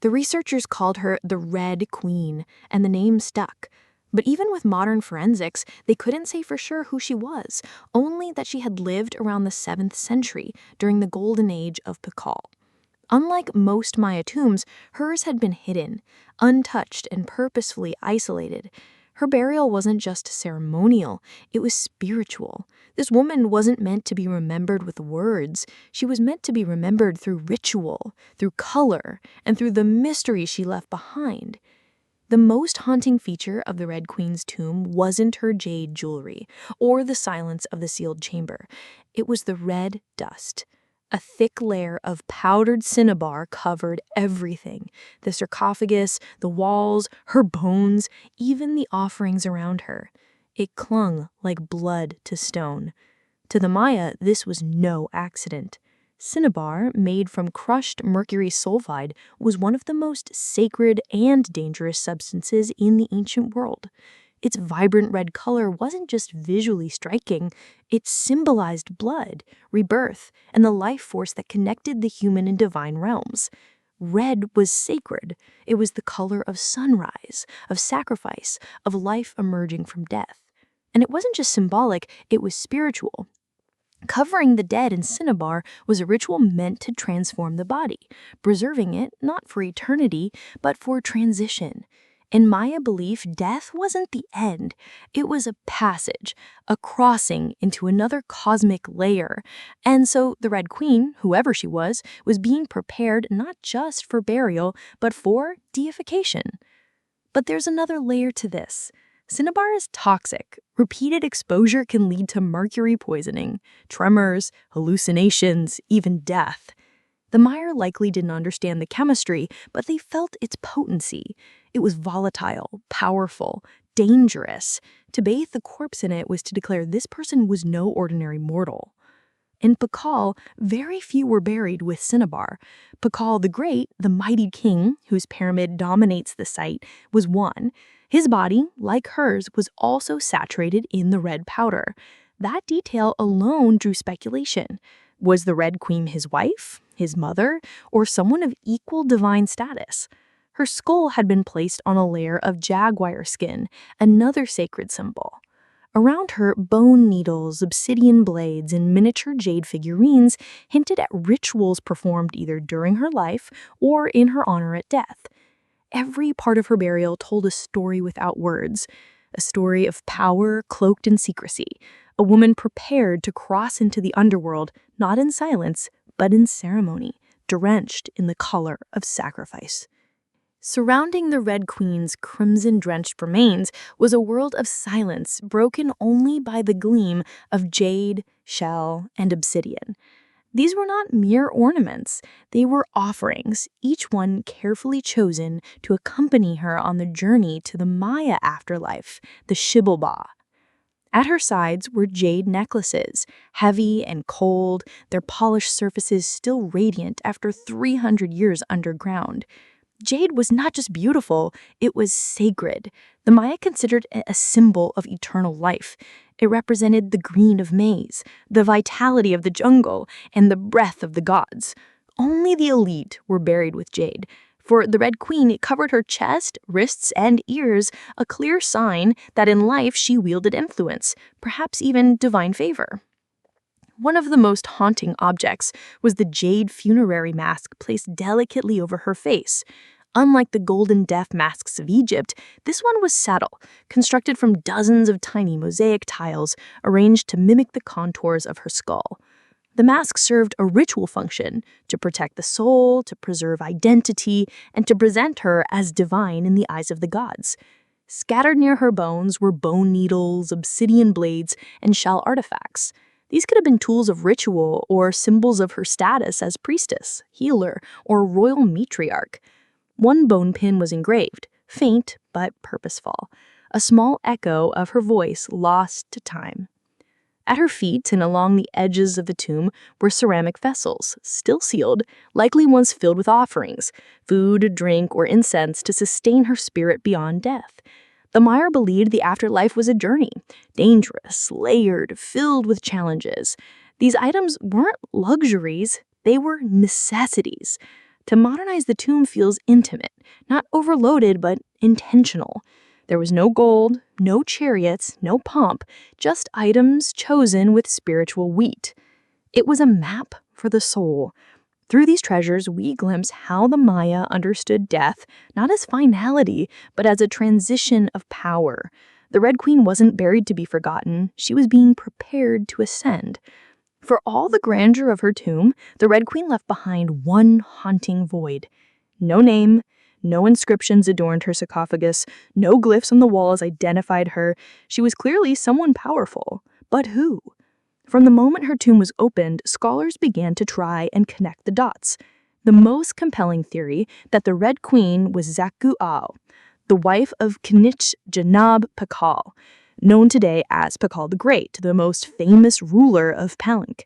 The researchers called her the Red Queen, and the name stuck. But even with modern forensics, they couldn't say for sure who she was, only that she had lived around the 7th century during the golden age of Pakal. Unlike most Maya tombs, hers had been hidden, untouched, and purposefully isolated. Her burial wasn't just ceremonial, it was spiritual. This woman wasn't meant to be remembered with words. She was meant to be remembered through ritual, through color, and through the mystery she left behind. The most haunting feature of the Red Queen's tomb wasn't her jade jewelry or the silence of the sealed chamber. It was the red dust. A thick layer of powdered cinnabar covered everything: the sarcophagus, the walls, her bones, even the offerings around her. It clung like blood to stone. To the Maya, this was no accident. Cinnabar, made from crushed mercury sulfide, was one of the most sacred and dangerous substances in the ancient world. Its vibrant red color wasn't just visually striking, it symbolized blood, rebirth, and the life force that connected the human and divine realms. Red was sacred. It was the color of sunrise, of sacrifice, of life emerging from death. And it wasn't just symbolic, it was spiritual. Covering the dead in cinnabar was a ritual meant to transform the body, preserving it not for eternity, but for transition. In Maya belief, death wasn't the end. It was a passage, a crossing into another cosmic layer. And so the Red Queen, whoever she was being prepared not just for burial, but for deification. But there's another layer to this. Cinnabar is toxic. Repeated exposure can lead to mercury poisoning, tremors, hallucinations, even death. The Maya likely didn't understand the chemistry, but they felt its potency. It was volatile, powerful, dangerous. To bathe the corpse in it was to declare this person was no ordinary mortal. In Pakal, very few were buried with cinnabar. Pakal the Great, the mighty king, whose pyramid dominates the site, was one. His body, like hers, was also saturated in the red powder. That detail alone drew speculation. Was the Red Queen his wife, his mother, or someone of equal divine status? Her skull had been placed on a layer of jaguar skin, another sacred symbol. Around her, bone needles, obsidian blades, and miniature jade figurines hinted at rituals performed either during her life or in her honor at death. Every part of her burial told a story without words, a story of power cloaked in secrecy, a woman prepared to cross into the underworld, not in silence, but in ceremony, drenched in the color of sacrifice. Surrounding the Red Queen's crimson-drenched remains was a world of silence broken only by the gleam of jade, shell, and obsidian. These were not mere ornaments. They were offerings, each one carefully chosen to accompany her on the journey to the Maya afterlife, the Shibalba. At her sides were jade necklaces, heavy and cold, their polished surfaces still radiant after 300 years underground. Jade was not just beautiful, it was sacred. The Maya considered it a symbol of eternal life. It represented the green of maize, the vitality of the jungle, and the breath of the gods. Only the elite were buried with jade. For the Red Queen, it covered her chest, wrists, and ears, a clear sign that in life she wielded influence, perhaps even divine favor. One of the most haunting objects was the jade funerary mask placed delicately over her face. Unlike the golden death masks of Egypt, this one was subtle, constructed from dozens of tiny mosaic tiles arranged to mimic the contours of her skull. The mask served a ritual function to protect the soul, to preserve identity, and to present her as divine in the eyes of the gods. Scattered near her bones were bone needles, obsidian blades, and shell artifacts. These could have been tools of ritual or symbols of her status as priestess, healer, or royal matriarch. One bone pin was engraved, faint but purposeful, a small echo of her voice lost to time. At her feet and along the edges of the tomb were ceramic vessels, still sealed, likely once filled with offerings, food, drink, or incense to sustain her spirit beyond death. The Maya believed the afterlife was a journey, dangerous, layered, filled with challenges. These items weren't luxuries, they were necessities. To modernize the tomb feels intimate, not overloaded, but intentional. There was no gold, no chariots, no pomp, just items chosen with spiritual wheat. It was a map for the soul. Through these treasures, we glimpse how the Maya understood death, not as finality, but as a transition of power. The Red Queen wasn't buried to be forgotten, she was being prepared to ascend. For all the grandeur of her tomb, the Red Queen left behind one haunting void. No name, no inscriptions adorned her sarcophagus, no glyphs on the walls identified her. She was clearly someone powerful. But who? From the moment her tomb was opened, scholars began to try and connect the dots. The most compelling theory that the Red Queen was Zaku-Ao, the wife of Kinich Janab Pakal, known today as Pakal the Great, the most famous ruler of Palank.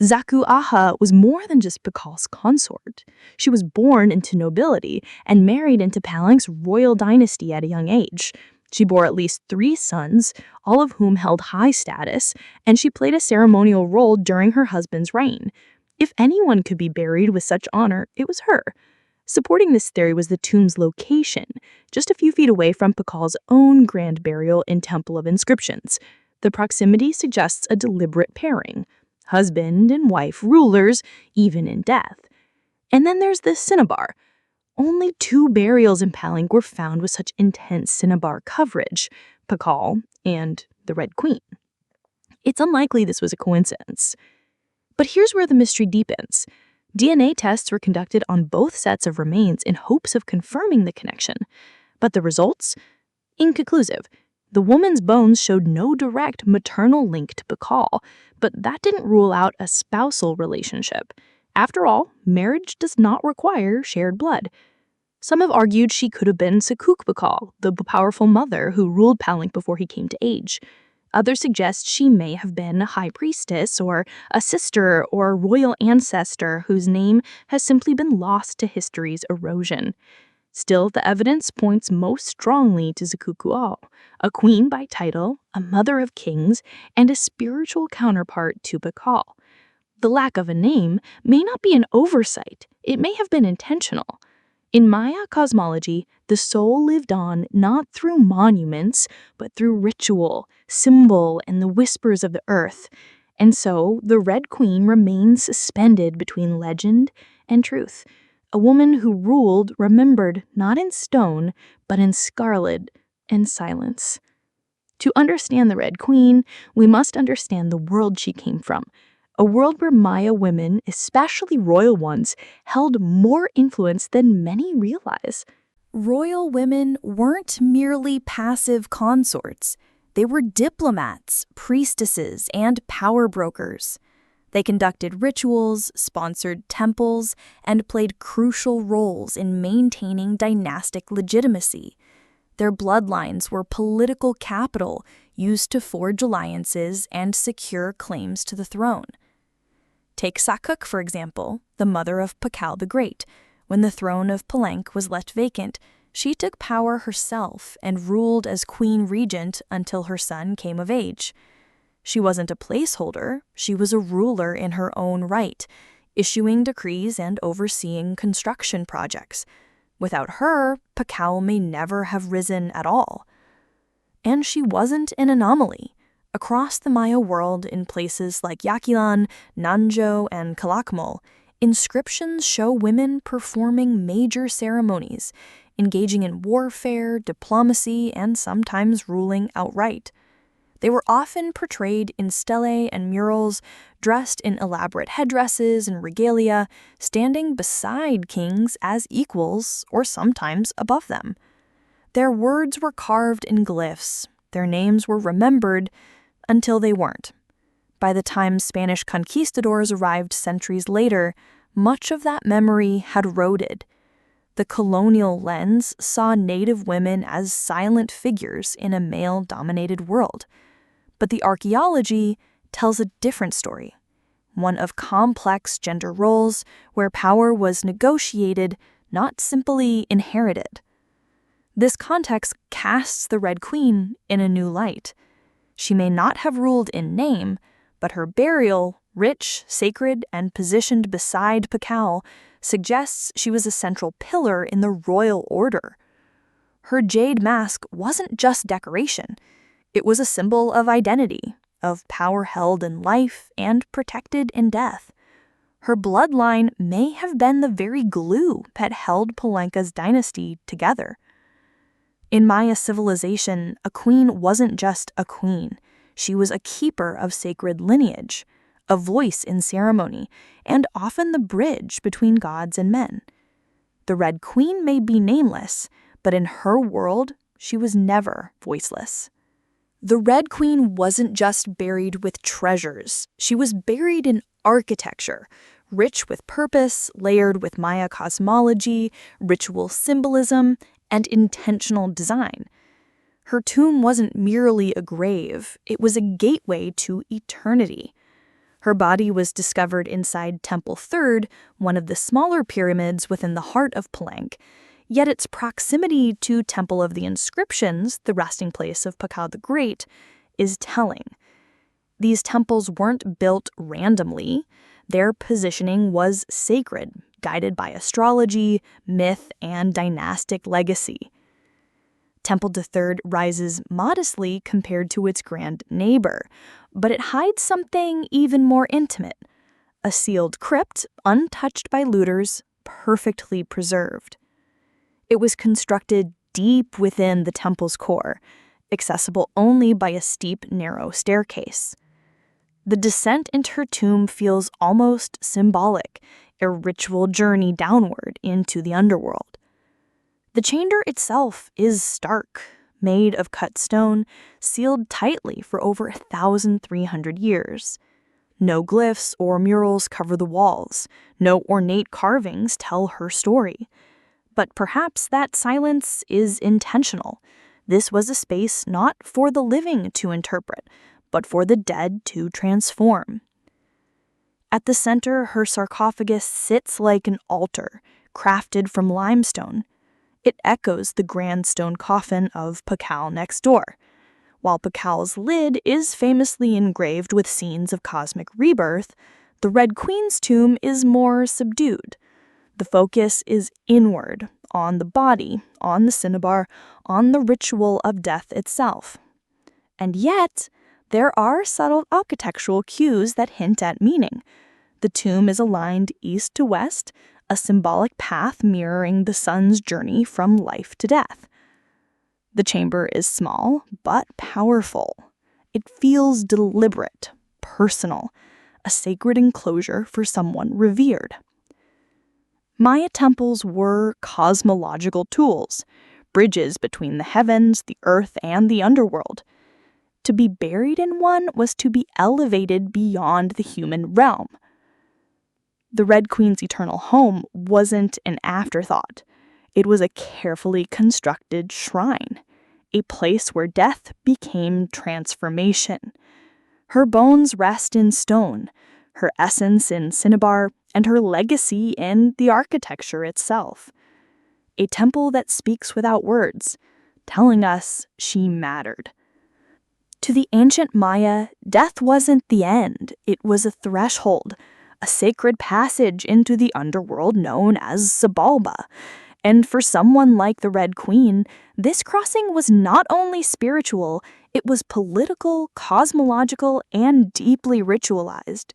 Zaku-Aha was more than just Pakal's consort. She was born into nobility and married into Palank's royal dynasty at a young age. She bore at least 3 sons, all of whom held high status, and she played a ceremonial role during her husband's reign. If anyone could be buried with such honor, it was her. Supporting this theory was the tomb's location, just a few feet away from Pakal's own grand burial in Temple of Inscriptions. The proximity suggests a deliberate pairing. Husband and wife rulers, even in death. And then there's the cinnabar. Only 2 burials in Palank were found with such intense cinnabar coverage, Pakal and the Red Queen. It's unlikely this was a coincidence. But here's where the mystery deepens. DNA tests were conducted on both sets of remains in hopes of confirming the connection. But the results? Inconclusive. The woman's bones showed no direct maternal link to Pakal, but that didn't rule out a spousal relationship. After all, marriage does not require shared blood. Some have argued she could have been Sakuk Pakal, the powerful mother who ruled Palank before he came to age. Others suggest she may have been a high priestess or a sister or a royal ancestor whose name has simply been lost to history's erosion. Still, the evidence points most strongly to Zakukuo, a queen by title, a mother of kings, and a spiritual counterpart to Pakal. The lack of a name may not be an oversight, it may have been intentional. In Maya cosmology, the soul lived on not through monuments, but through ritual, symbol, and the whispers of the earth. And so, the Red Queen remains suspended between legend and truth. A woman who ruled, remembered, not in stone, but in scarlet and silence. To understand the Red Queen, we must understand the world she came from. A world where Maya women, especially royal ones, held more influence than many realize. Royal women weren't merely passive consorts. They were diplomats, priestesses, and power brokers. They conducted rituals, sponsored temples, and played crucial roles in maintaining dynastic legitimacy. Their bloodlines were political capital used to forge alliances and secure claims to the throne. Take Sakuk, for example, the mother of Pakal the Great. When the throne of Palank was left vacant, she took power herself and ruled as queen regent until her son came of age. She wasn't a placeholder, she was a ruler in her own right, issuing decrees and overseeing construction projects. Without her, Pakal may never have risen at all. And she wasn't an anomaly. Across the Maya world, in places like Yakilan, Nanzhou, and Calakmul, inscriptions show women performing major ceremonies, engaging in warfare, diplomacy, and sometimes ruling outright. They were often portrayed in stelae and murals, dressed in elaborate headdresses and regalia, standing beside kings as equals or sometimes above them. Their words were carved in glyphs. Their names were remembered until they weren't. By the time Spanish conquistadors arrived centuries later, much of that memory had eroded. The colonial lens saw Native women as silent figures in a male-dominated world. But the archaeology tells a different story, one of complex gender roles where power was negotiated, not simply inherited. This context casts the Red Queen in a new light. She may not have ruled in name, but her burial, rich, sacred, and positioned beside Pakal, suggests she was a central pillar in the royal order. Her jade mask wasn't just decoration. It was a symbol of identity, of power held in life and protected in death. Her bloodline may have been the very glue that held Palenka's dynasty together. In Maya civilization, a queen wasn't just a queen. She was a keeper of sacred lineage, a voice in ceremony, and often the bridge between gods and men. The Red Queen may be nameless, but in her world, she was never voiceless. The Red Queen wasn't just buried with treasures. She was buried in architecture, rich with purpose, layered with Maya cosmology, ritual symbolism, and intentional design. Her tomb wasn't merely a grave, it was a gateway to eternity. Her body was discovered inside Temple Third, one of the smaller pyramids within the heart of Palenque, yet its proximity to Temple of the Inscriptions, the resting place of Pakal the Great, is telling. These temples weren't built randomly. Their positioning was sacred, guided by astrology, myth, and dynastic legacy. Temple III rises modestly compared to its grand neighbor, but it hides something even more intimate. A sealed crypt, untouched by looters, perfectly preserved. It was constructed deep within the temple's core, accessible only by a steep, narrow staircase. The descent into her tomb feels almost symbolic, a ritual journey downward into the underworld. The chamber itself is stark, made of cut stone, sealed tightly for over 1,300 years. No glyphs or murals cover the walls. No ornate carvings tell her story. But perhaps that silence is intentional. This was a space not for the living to interpret, but for the dead to transform. At the center, her sarcophagus sits like an altar, crafted from limestone. It echoes the grand stone coffin of Pakal next door. While Pakal's lid is famously engraved with scenes of cosmic rebirth, the Red Queen's tomb is more subdued. The focus is inward, on the body, on the cinnabar, on the ritual of death itself. And yet, there are subtle architectural cues that hint at meaning. The tomb is aligned east to west, a symbolic path mirroring the sun's journey from life to death. The chamber is small, but powerful. It feels deliberate, personal, a sacred enclosure for someone revered. Maya temples were cosmological tools, bridges between the heavens, the earth, and the underworld. To be buried in one was to be elevated beyond the human realm. The Red Queen's eternal home wasn't an afterthought. It was a carefully constructed shrine, a place where death became transformation. Her bones rest in stone, her essence in cinnabar, and her legacy in the architecture itself. A temple that speaks without words, telling us she mattered. To the ancient Maya, death wasn't the end, it was a threshold, a sacred passage into the underworld known as Xibalba. And for someone like the Red Queen, this crossing was not only spiritual, it was political, cosmological, and deeply ritualized.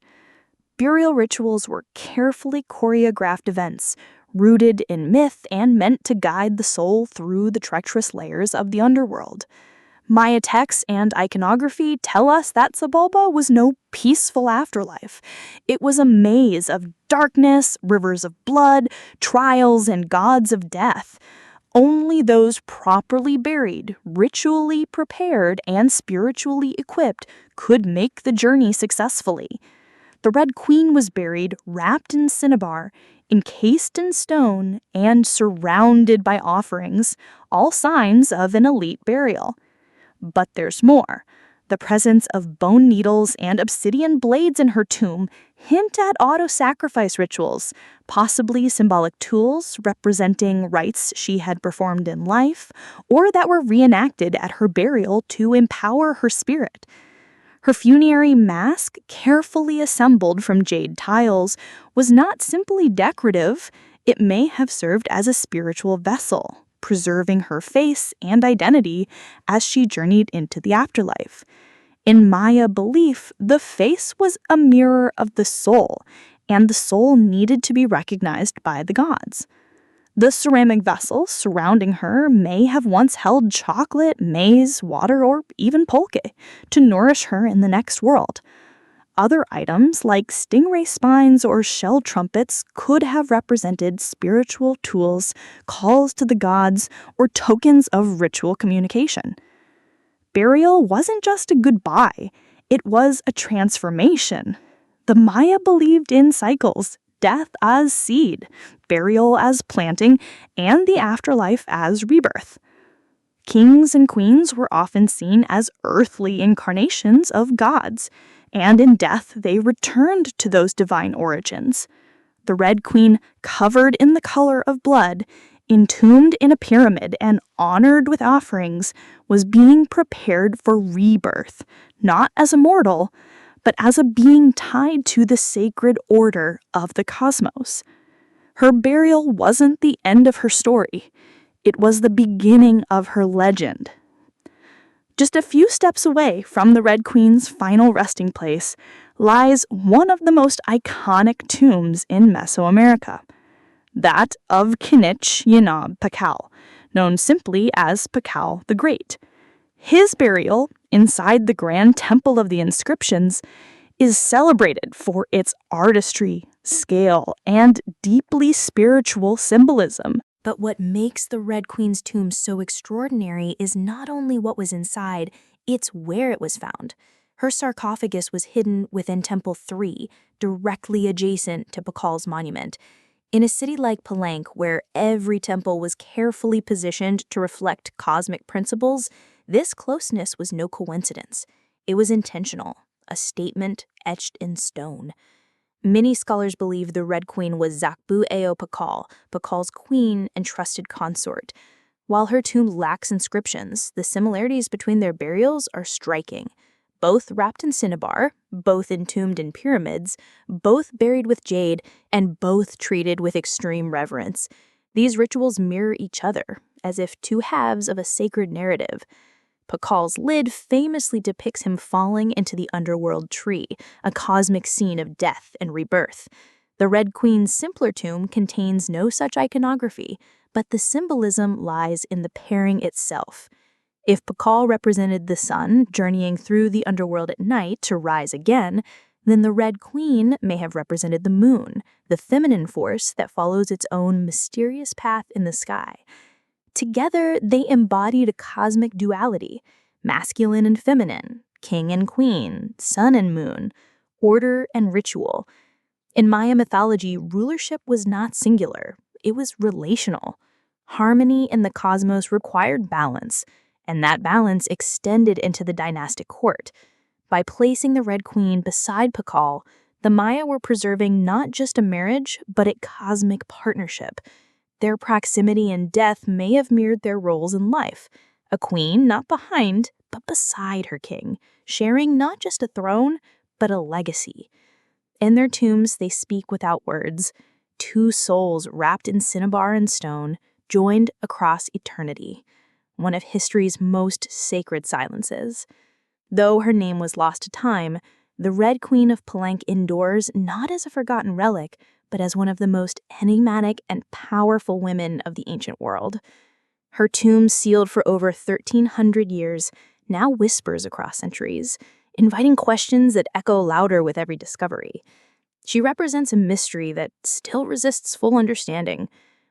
Burial rituals were carefully choreographed events, rooted in myth and meant to guide the soul through the treacherous layers of the underworld. Maya texts and iconography tell us that Xibalba was no peaceful afterlife. It was a maze of darkness, rivers of blood, trials, and gods of death. Only those properly buried, ritually prepared, and spiritually equipped could make the journey successfully. The Red Queen was buried wrapped in cinnabar, encased in stone, and surrounded by offerings, all signs of an elite burial. But there's more. The presence of bone needles and obsidian blades in her tomb hint at auto-sacrifice rituals, possibly symbolic tools representing rites she had performed in life, or that were reenacted at her burial to empower her spirit. Her funerary mask, carefully assembled from jade tiles, was not simply decorative, it may have served as a spiritual vessel, preserving her face and identity as she journeyed into the afterlife. In Maya belief, the face was a mirror of the soul, and the soul needed to be recognized by the gods. The ceramic vessels surrounding her may have once held chocolate, maize, water, or even pulque to nourish her in the next world. Other items, like stingray spines or shell trumpets, could have represented spiritual tools, calls to the gods, or tokens of ritual communication. Burial wasn't just a goodbye, it was a transformation. The Maya believed in cycles, death as seed, burial as planting, and the afterlife as rebirth. Kings and queens were often seen as earthly incarnations of gods, and in death they returned to those divine origins. The Red Queen, covered in the color of blood, entombed in a pyramid and honored with offerings, was being prepared for rebirth, not as a mortal, but as a being tied to the sacred order of the cosmos. Her burial wasn't the end of her story. It was the beginning of her legend. Just a few steps away from the Red Queen's final resting place lies one of the most iconic tombs in Mesoamerica, that of Kinich Yenab Pakal, known simply as Pakal the Great. His burial, inside the grand temple of the inscriptions, is celebrated for its artistry, scale, and deeply spiritual symbolism. But what makes the Red Queen's tomb so extraordinary is not only what was inside, it's where it was found. Her sarcophagus was hidden within Temple 3, directly adjacent to Pakal's monument. In a city like Palenque, where every temple was carefully positioned to reflect cosmic principles, this closeness was no coincidence. It was intentional, a statement etched in stone. Many scholars believe the Red Queen was Zakbu Eo Pakal, Pakal's queen and trusted consort. While her tomb lacks inscriptions, the similarities between their burials are striking. Both wrapped in cinnabar, both entombed in pyramids, both buried with jade, and both treated with extreme reverence. These rituals mirror each other, as if two halves of a sacred narrative. Pakal's lid famously depicts him falling into the underworld tree, a cosmic scene of death and rebirth. The Red Queen's simpler tomb contains no such iconography, but the symbolism lies in the pairing itself. If Pakal represented the sun journeying through the underworld at night to rise again, then the Red Queen may have represented the moon, the feminine force that follows its own mysterious path in the sky. Together, they embodied a cosmic duality, masculine and feminine, king and queen, sun and moon, order and ritual. In Maya mythology, rulership was not singular, it was relational. Harmony in the cosmos required balance, and that balance extended into the dynastic court. By placing the Red Queen beside Pakal, the Maya were preserving not just a marriage, but a cosmic partnership. Their proximity in death may have mirrored their roles in life, a queen not behind, but beside her king, sharing not just a throne, but a legacy. In their tombs, they speak without words, two souls wrapped in cinnabar and stone, joined across eternity, one of history's most sacred silences. Though her name was lost to time, the Red Queen of Palenque endures not as a forgotten relic, but as one of the most enigmatic and powerful women of the ancient world. Her tomb, sealed for over 1,300 years, now whispers across centuries, inviting questions that echo louder with every discovery. She represents a mystery that still resists full understanding,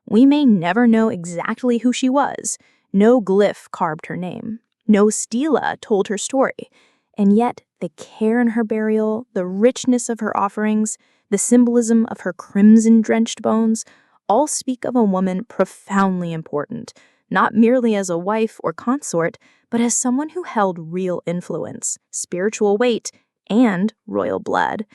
We may never know exactly who she was. No glyph carved her name. No stela told her story. And yet, the care in her burial, the richness of her offerings, the symbolism of her crimson-drenched bones, all speak of a woman profoundly important, not merely as a wife or consort, but as someone who held real influence, spiritual weight, and royal blood.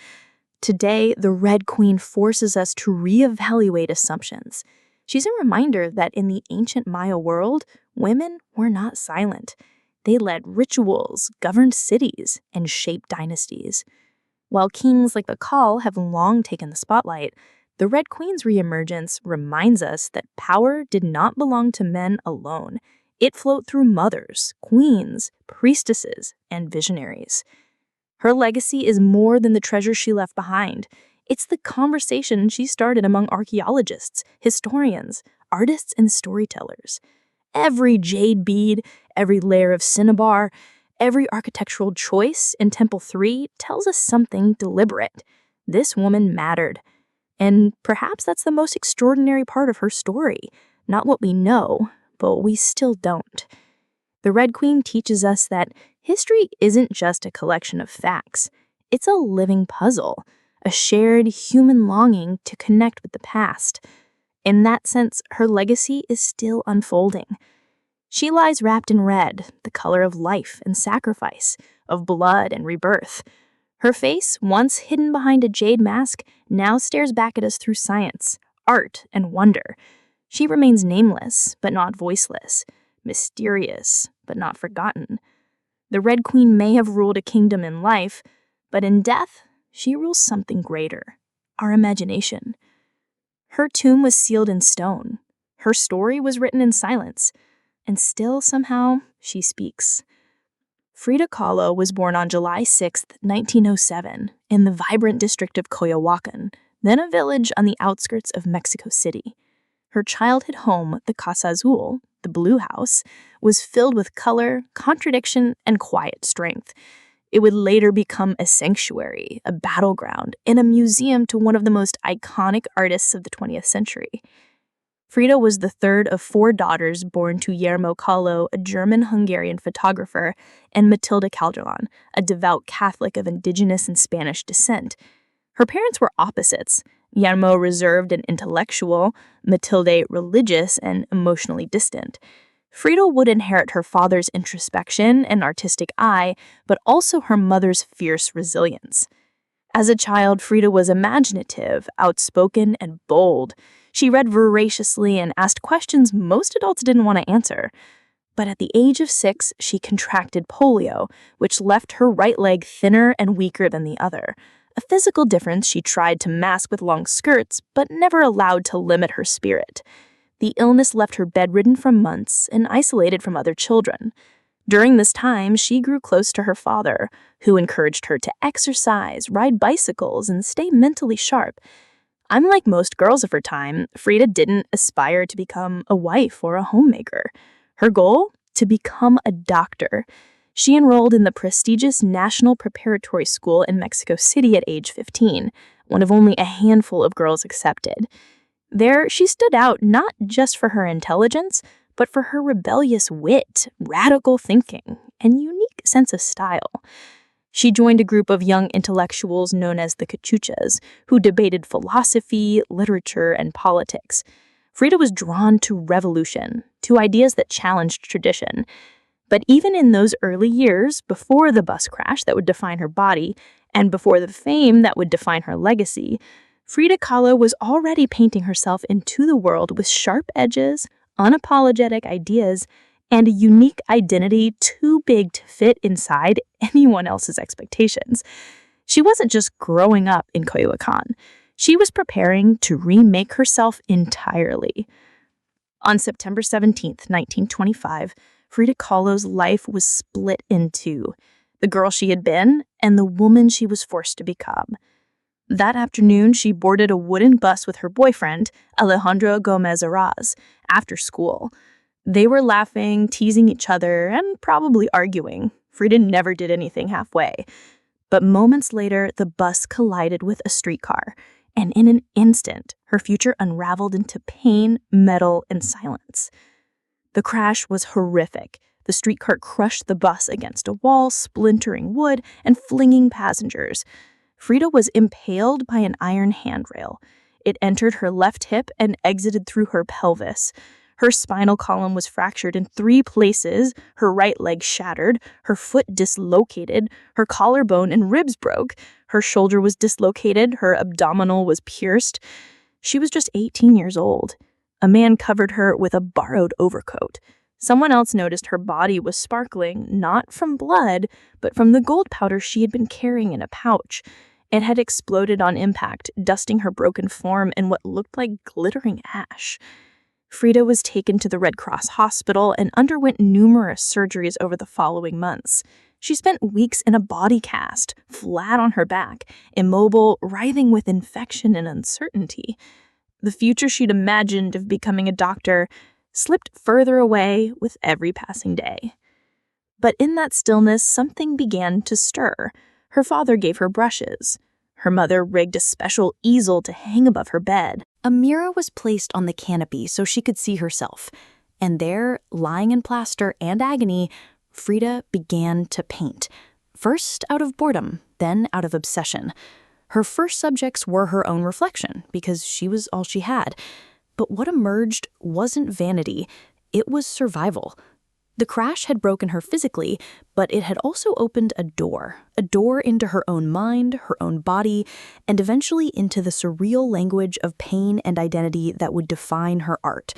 Today, the Red Queen forces us to reevaluate assumptions. She's a reminder that in the ancient Maya world, women were not silent. They led rituals, governed cities, and shaped dynasties. While kings like the Khal have long taken the spotlight, the Red Queen's reemergence reminds us that power did not belong to men alone. It flowed through mothers, queens, priestesses, and visionaries. Her legacy is more than the treasure she left behind. It's the conversation she started among archaeologists, historians, artists, and storytellers. Every jade bead, every layer of cinnabar, every architectural choice in Temple 3 tells us something deliberate. This woman mattered. And perhaps that's the most extraordinary part of her story. Not what we know, but what we still don't. The Red Queen teaches us that history isn't just a collection of facts. It's a living puzzle, a shared human longing to connect with the past. In that sense, her legacy is still unfolding. She lies wrapped in red, the color of life and sacrifice, of blood and rebirth. Her face, once hidden behind a jade mask, now stares back at us through science, art, and wonder. She remains nameless, but not voiceless, mysterious, but not forgotten. The Red Queen may have ruled a kingdom in life, but in death, she rules something greater, our imagination. Her tomb was sealed in stone. Her story was written in silence, and still somehow she speaks. Frida Kahlo was born on July 6, 1907, in the vibrant district of Coyoacán, then a village on the outskirts of Mexico City. Her childhood home, the Casa Azul, the Blue House, was filled with color, contradiction, and quiet strength. It would later become a sanctuary, a battleground, and a museum to one of the most iconic artists of the 20th century. Frida was the third of 4 daughters born to Yermo Kahlo, a German-Hungarian photographer, and Matilda Calderon, a devout Catholic of indigenous and Spanish descent. Her parents were opposites. Yermo reserved and intellectual, Matilde religious and emotionally distant. Frida would inherit her father's introspection and artistic eye, but also her mother's fierce resilience. As a child, Frida was imaginative, outspoken, and bold. She read voraciously and asked questions most adults didn't want to answer. But at the age of 6, she contracted polio, which left her right leg thinner and weaker than the other, a physical difference she tried to mask with long skirts, but never allowed to limit her spirit. The illness left her bedridden for months and isolated from other children. During this time, she grew close to her father, who encouraged her to exercise, ride bicycles, and stay mentally sharp. Unlike most girls of her time, Frida didn't aspire to become a wife or a homemaker. Her goal? To become a doctor. She enrolled in the prestigious National Preparatory School in Mexico City at age 15, one of only a handful of girls accepted. There, she stood out not just for her intelligence, but for her rebellious wit, radical thinking, and unique sense of style. She joined a group of young intellectuals known as the Cachuchas, who debated philosophy, literature, and politics. Frida was drawn to revolution, to ideas that challenged tradition. But even in those early years, before the bus crash that would define her body, and before the fame that would define her legacy, Frida Kahlo was already painting herself into the world with sharp edges, unapologetic ideas, and a unique identity too big to fit inside anyone else's expectations. She wasn't just growing up in Coyoacán. She was preparing to remake herself entirely. On September 17, 1925, Frida Kahlo's life was split in two, the girl she had been and the woman she was forced to become. That afternoon, she boarded a wooden bus with her boyfriend, Alejandro Gomez Arraz, after school. They were laughing, teasing each other, and probably arguing. Frida never did anything halfway. But moments later, the bus collided with a streetcar. And in an instant, her future unraveled into pain, metal, and silence. The crash was horrific. The street cart crushed the bus against a wall, splintering wood and flinging passengers. Frida was impaled by an iron handrail. It entered her left hip and exited through her pelvis. Her spinal column was fractured in 3 places, her right leg shattered, her foot dislocated, her collarbone and ribs broke, her shoulder was dislocated, her abdominal was pierced. She was just 18 years old. A man covered her with a borrowed overcoat. Someone else noticed her body was sparkling, not from blood, but from the gold powder she had been carrying in a pouch. It had exploded on impact, dusting her broken form in what looked like glittering ash. Frida was taken to the Red Cross hospital and underwent numerous surgeries over the following months. She spent weeks in a body cast, flat on her back, immobile, writhing with infection and uncertainty. The future she'd imagined of becoming a doctor slipped further away with every passing day. But in that stillness, something began to stir. Her father gave her brushes. Her mother rigged a special easel to hang above her bed. A mirror was placed on the canopy so she could see herself. And there, lying in plaster and agony, Frida began to paint. First out of boredom, then out of obsession. Her first subjects were her own reflection, because she was all she had. But what emerged wasn't vanity, it was survival. The crash had broken her physically, but it had also opened a door into her own mind, her own body, and eventually into the surreal language of pain and identity that would define her art.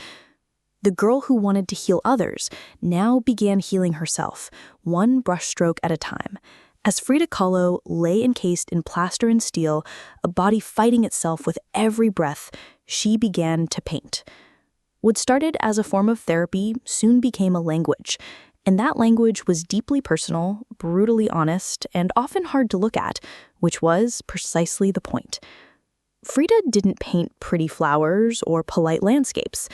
The girl who wanted to heal others now began healing herself, one brushstroke at a time. As Frida Kahlo lay encased in plaster and steel, a body fighting itself with every breath, she began to paint. What started as a form of therapy soon became a language, and that language was deeply personal, brutally honest, and often hard to look at, which was precisely the point. Frida didn't paint pretty flowers or polite landscapes.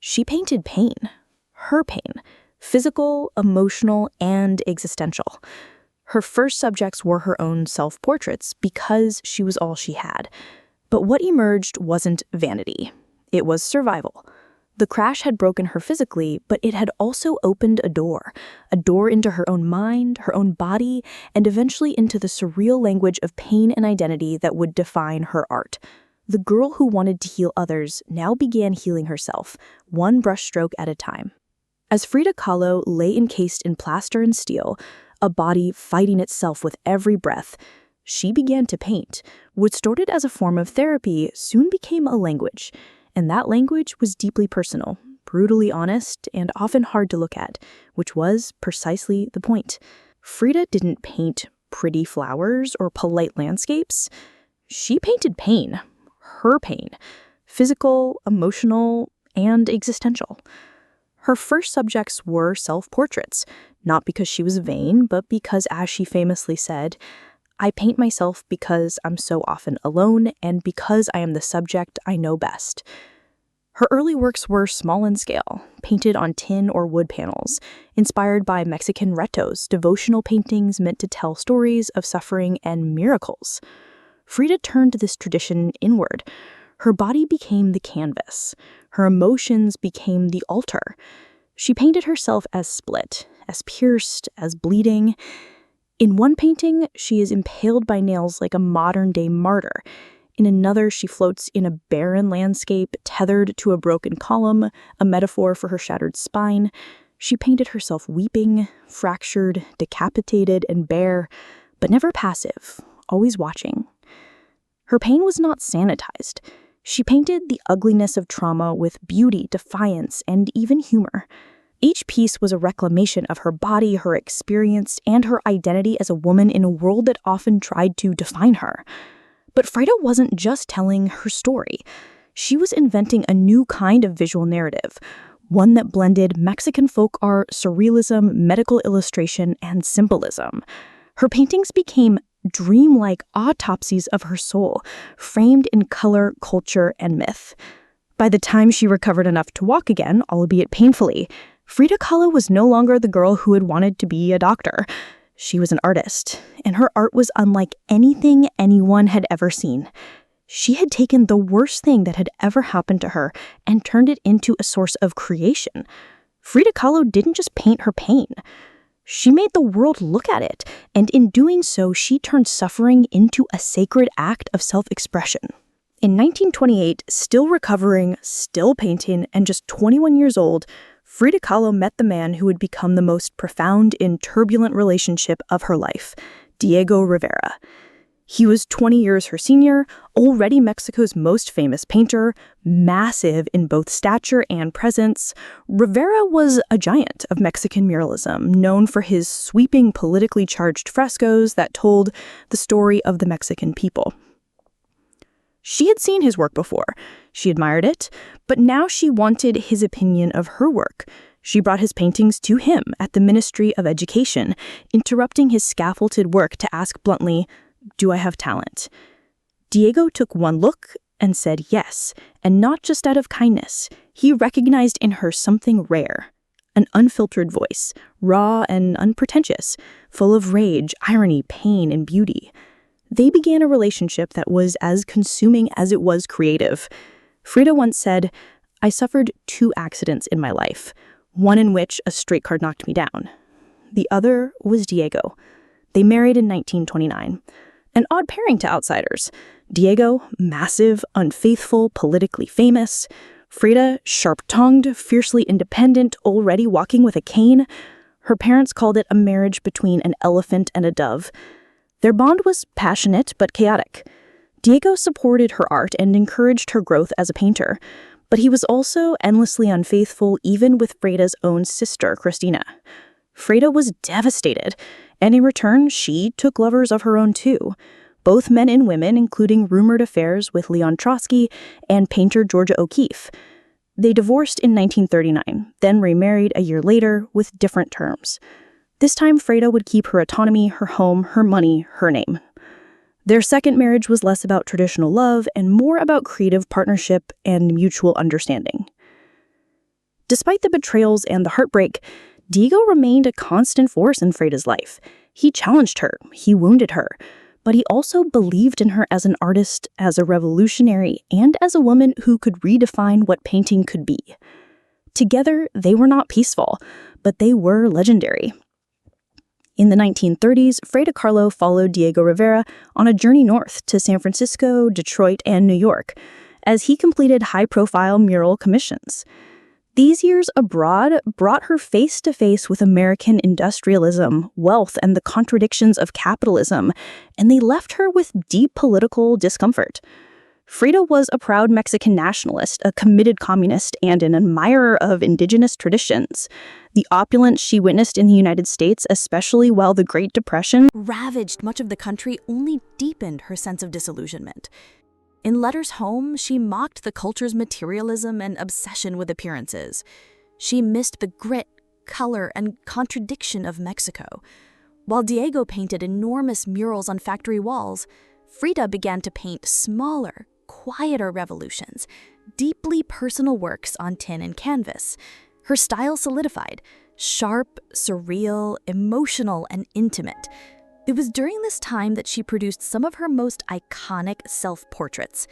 She painted pain, her pain, physical, emotional, and existential. Her first subjects were her own self-portraits because she was all she had. But what emerged wasn't vanity. It was survival. The crash had broken her physically, but it had also opened a door into her own mind, her own body, and eventually into the surreal language of pain and identity that would define her art. The girl who wanted to heal others now began healing herself, one brushstroke at a time. As Frida Kahlo lay encased in plaster and steel, a body fighting itself with every breath, she began to paint. What started as a form of therapy soon became a language. And that language was deeply personal, brutally honest, and often hard to look at, which was precisely the point. Frida didn't paint pretty flowers or polite landscapes. She painted pain, her pain, physical, emotional, and existential. Her first subjects were self-portraits, not because she was vain, but because, as she famously said, "I paint myself because I'm so often alone and because I am the subject I know best." Her early works were small in scale, painted on tin or wood panels, inspired by Mexican retos, devotional paintings meant to tell stories of suffering and miracles. Frida turned this tradition inward. Her body became the canvas. Her emotions became the altar. She painted herself as split, as pierced, as bleeding. In one painting, she is impaled by nails like a modern-day martyr. In another, she floats in a barren landscape, tethered to a broken column, a metaphor for her shattered spine. She painted herself weeping, fractured, decapitated, and bare, but never passive, always watching. Her pain was not sanitized. She painted the ugliness of trauma with beauty, defiance, and even humor. Each piece was a reclamation of her body, her experience, and her identity as a woman in a world that often tried to define her. But Frida wasn't just telling her story. She was inventing a new kind of visual narrative, one that blended Mexican folk art, surrealism, medical illustration, and symbolism. Her paintings became dreamlike autopsies of her soul, framed in color, culture, and myth. By the time she recovered enough to walk again, albeit painfully, Frida Kahlo was no longer the girl who had wanted to be a doctor. She was an artist, and her art was unlike anything anyone had ever seen. She had taken the worst thing that had ever happened to her and turned it into a source of creation. Frida Kahlo didn't just paint her pain. She made the world look at it, and in doing so, she turned suffering into a sacred act of self-expression. In 1928, still recovering, still painting, and just 21 years old, Frida Kahlo met the man who would become the most profound and turbulent relationship of her life, Diego Rivera. He was 20 years her senior, already Mexico's most famous painter, massive in both stature and presence. Rivera was a giant of Mexican muralism, known for his sweeping politically charged frescoes that told the story of the Mexican people. She had seen his work before. She admired it, but now she wanted his opinion of her work. She brought his paintings to him at the Ministry of Education, interrupting his scaffolded work to ask bluntly, "Do I have talent?" Diego took one look and said yes, and not just out of kindness. He recognized in her something rare, an unfiltered voice, raw and unpretentious, full of rage, irony, pain, and beauty. They began a relationship that was as consuming as it was creative. Frida once said, "I suffered 2 accidents in my life, one in which a streetcar knocked me down. The other was Diego." They married in 1929. An odd pairing to outsiders. Diego, massive, unfaithful, politically famous. Frida, sharp-tongued, fiercely independent, already walking with a cane. Her parents called it a marriage between an elephant and a dove. Their bond was passionate but chaotic. Diego supported her art and encouraged her growth as a painter, but he was also endlessly unfaithful even with Frida's own sister, Cristina. Frida was devastated, and in return, she took lovers of her own too, both men and women, including rumored affairs with Leon Trotsky and painter Georgia O'Keeffe. They divorced in 1939, then remarried a year later with different terms. This time, Frida would keep her autonomy, her home, her money, her name. Their second marriage was less about traditional love and more about creative partnership and mutual understanding. Despite the betrayals and the heartbreak, Diego remained a constant force in Frida's life. He challenged her, he wounded her, but he also believed in her as an artist, as a revolutionary, and as a woman who could redefine what painting could be. Together, they were not peaceful, but they were legendary. In the 1930s, Frida Kahlo followed Diego Rivera on a journey north to San Francisco, Detroit, and New York, as he completed high-profile mural commissions. These years abroad brought her face-to-face with American industrialism, wealth, and the contradictions of capitalism, and they left her with deep political discomfort. Frida was a proud Mexican nationalist, a committed communist, and an admirer of indigenous traditions. The opulence she witnessed in the United States, especially while the Great Depression ravaged much of the country, only deepened her sense of disillusionment. In letters home, she mocked the culture's materialism and obsession with appearances. She missed the grit, color, and contradiction of Mexico. While Diego painted enormous murals on factory walls, Frida began to paint smaller, quieter revolutions, deeply personal works on tin and canvas. Her style solidified, sharp, surreal, emotional, and intimate. It was during this time that she produced some of her most iconic self-portraits.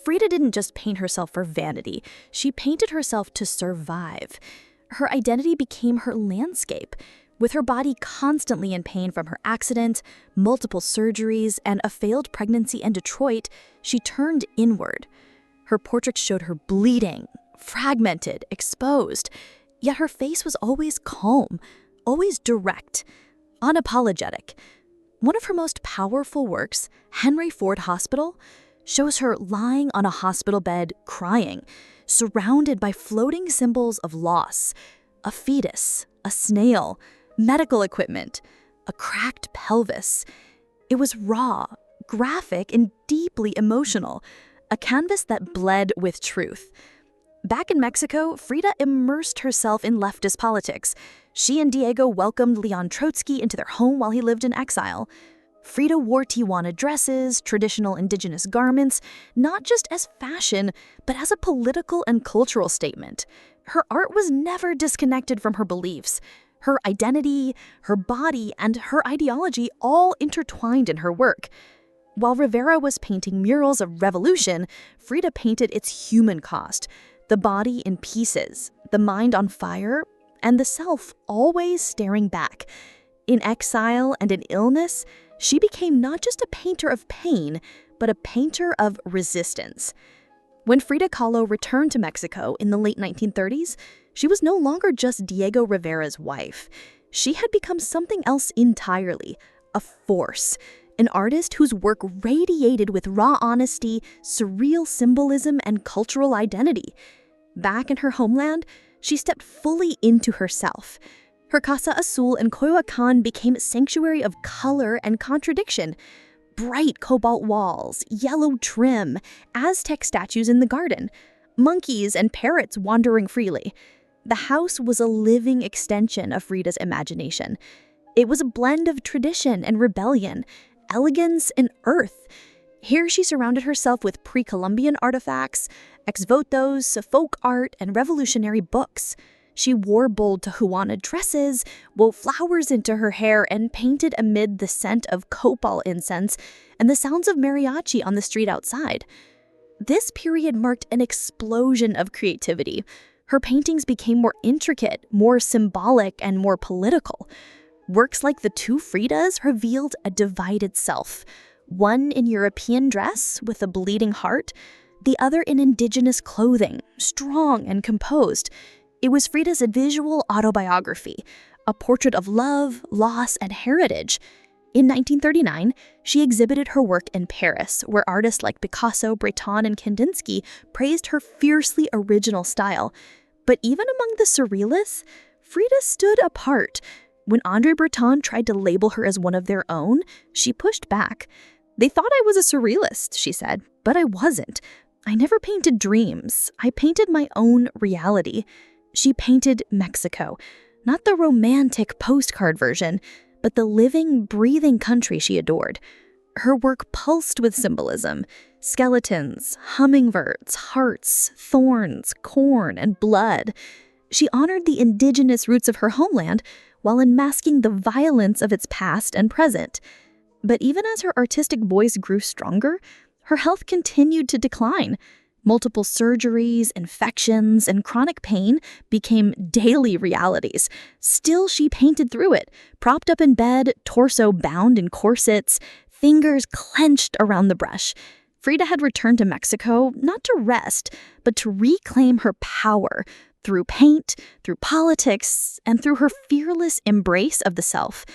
Frida didn't just paint herself for vanity, she painted herself to survive. Her identity became her landscape. With her body constantly in pain from her accident, multiple surgeries, and a failed pregnancy in Detroit, she turned inward. Her portraits showed her bleeding, fragmented, exposed, yet her face was always calm, always direct, unapologetic. One of her most powerful works, Henry Ford Hospital, shows her lying on a hospital bed crying, surrounded by floating symbols of loss, a fetus, a snail, medical equipment, a cracked pelvis. It was raw, graphic, and deeply emotional, a canvas that bled with truth. Back in Mexico, Frida immersed herself in leftist politics. She and Diego welcomed Leon Trotsky into their home while he lived in exile. Frida wore Tijuana dresses, traditional indigenous garments, not just as fashion, but as a political and cultural statement. Her art was never disconnected from her beliefs. Her identity, her body, and her ideology all intertwined in her work. While Rivera was painting murals of revolution, Frida painted its human cost, the body in pieces, the mind on fire, and the self always staring back. In exile and in illness, she became not just a painter of pain, but a painter of resistance. When Frida Kahlo returned to Mexico in the late 1930s, she was no longer just Diego Rivera's wife. She had become something else entirely, a force, an artist whose work radiated with raw honesty, surreal symbolism, and cultural identity. Back in her homeland, she stepped fully into herself. Her Casa Azul in Coyoacan became a sanctuary of color and contradiction. Bright cobalt walls, yellow trim, Aztec statues in the garden, monkeys and parrots wandering freely. The house was a living extension of Frida's imagination. It was a blend of tradition and rebellion, elegance and earth. Here she surrounded herself with pre-Columbian artifacts, ex-votos, folk art, and revolutionary books. She wore bold Tijuana dresses, wove flowers into her hair, and painted amid the scent of copal incense and the sounds of mariachi on the street outside. This period marked an explosion of creativity. Her paintings became more intricate, more symbolic, and more political. Works like the two Fridas revealed a divided self, one in European dress with a bleeding heart, the other in indigenous clothing, strong and composed. It was Frida's visual autobiography, a portrait of love, loss, and heritage. In 1939, she exhibited her work in Paris, where artists like Picasso, Breton, and Kandinsky praised her fiercely original style. But even among the surrealists, Frida stood apart. When André Breton tried to label her as one of their own, she pushed back. "They thought I was a surrealist," she said, "but I wasn't. I never painted dreams. I painted my own reality." She painted Mexico, not the romantic postcard version, but the living, breathing country she adored. Her work pulsed with symbolism: skeletons, hummingbirds, hearts, thorns, corn, and blood. She honored the indigenous roots of her homeland while unmasking the violence of its past and present. But even as her artistic voice grew stronger, her health continued to decline. Multiple surgeries, infections, and chronic pain became daily realities. Still, she painted through it, propped up in bed, torso bound in corsets, fingers clenched around the brush. Frida had returned to Mexico not to rest, but to reclaim her power through paint, through politics, and through her fearless embrace of the self.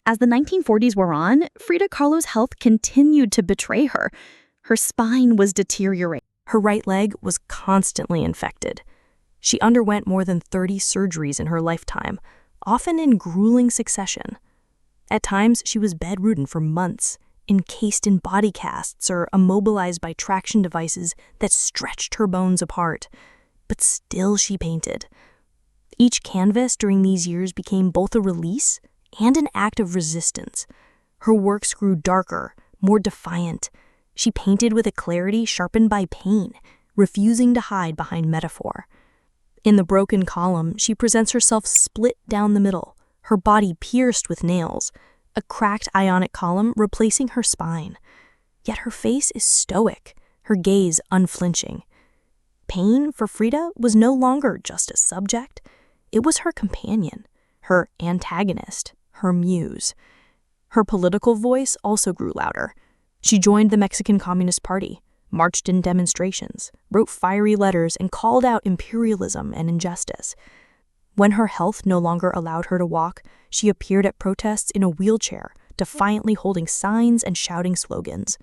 As the 1940s wore on, Frida Kahlo's health continued to betray her. Her spine was deteriorating. Her right leg was constantly infected. She underwent more than 30 surgeries in her lifetime, often in grueling succession. At times, she was bedridden for months, encased in body casts or immobilized by traction devices that stretched her bones apart. But still she painted. Each canvas during these years became both a release and an act of resistance. Her works grew darker, more defiant. She painted with a clarity sharpened by pain, refusing to hide behind metaphor. In the broken column, she presents herself split down the middle, her body pierced with nails, a cracked ionic column replacing her spine. Yet her face is stoic, her gaze unflinching. Pain, for Frida, was no longer just a subject. It was her companion, her antagonist, her muse. Her political voice also grew louder. She joined the Mexican Communist Party, marched in demonstrations, wrote fiery letters, and called out imperialism and injustice. When her health no longer allowed her to walk, she appeared at protests in a wheelchair, defiantly holding signs and shouting slogans.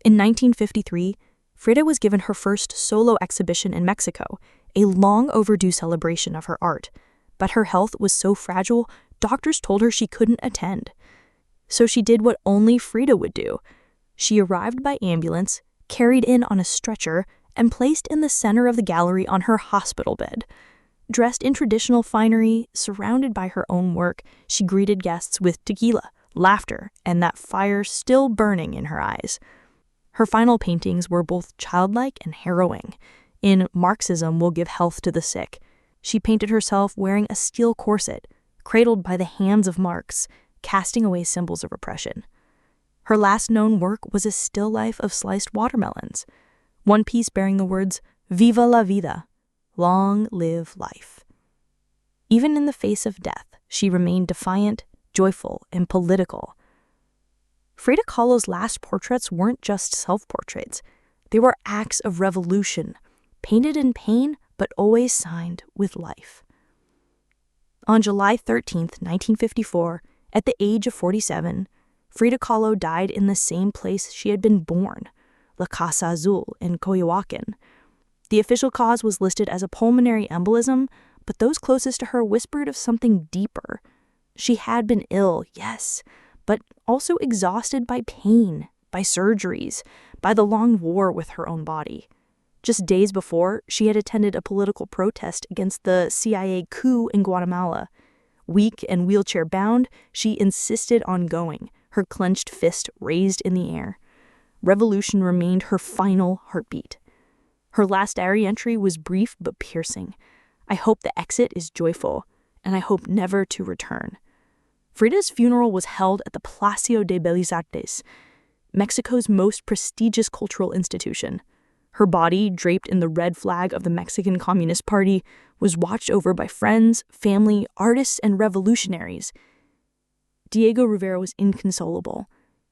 In 1953, Frida was given her first solo exhibition in Mexico, a long overdue celebration of her art. But her health was so fragile, doctors told her she couldn't attend. So she did what only Frida would do. She arrived by ambulance, carried in on a stretcher, and placed in the center of the gallery on her hospital bed. Dressed in traditional finery, surrounded by her own work, she greeted guests with tequila, laughter, and that fire still burning in her eyes. Her final paintings were both childlike and harrowing. In Marxism Will Give Health to the Sick, she painted herself wearing a steel corset, cradled by the hands of Marx, casting away symbols of oppression. Her last known work was a still life of sliced watermelons, one piece bearing the words, "Viva la vida," long live life. Even in the face of death, she remained defiant, joyful, and political. Frida Kahlo's last portraits weren't just self-portraits. They were acts of revolution, painted in pain, but always signed with life. On July 13th, 1954, at the age of 47, Frida Kahlo died in the same place she had been born, La Casa Azul in Coyoacán. The official cause was listed as a pulmonary embolism, but those closest to her whispered of something deeper. She had been ill, yes, but also exhausted by pain, by surgeries, by the long war with her own body. Just days before, she had attended a political protest against the CIA coup in Guatemala. Weak and wheelchair-bound, she insisted on going, her clenched fist raised in the air. Revolution remained her final heartbeat. Her last diary entry was brief but piercing. "I hope the exit is joyful, and I hope never to return." Frida's funeral was held at the Palacio de Bellas Artes, Mexico's most prestigious cultural institution. Her body, draped in the red flag of the Mexican Communist Party, was watched over by friends, family, artists, and revolutionaries. Diego Rivera was inconsolable.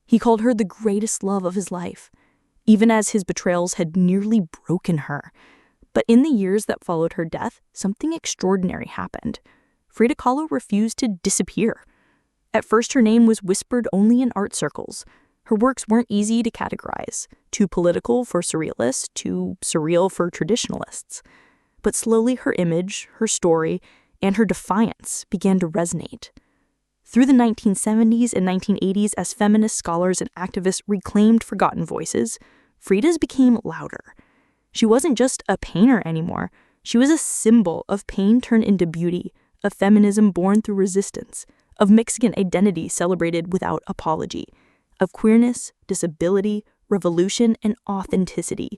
He called her the greatest love of his life, even as his betrayals had nearly broken her. But in the years that followed her death, something extraordinary happened. Frida Kahlo refused to disappear. At first, her name was whispered only in art circles. Her works weren't easy to categorize, too political for surrealists, too surreal for traditionalists. But slowly her image, her story, and her defiance began to resonate. Through the 1970s and 1980s, as feminist scholars and activists reclaimed forgotten voices, Frida's became louder. She wasn't just a painter anymore. She was a symbol of pain turned into beauty, of feminism born through resistance, of Mexican identity celebrated without apology, of queerness, disability, revolution, and authenticity.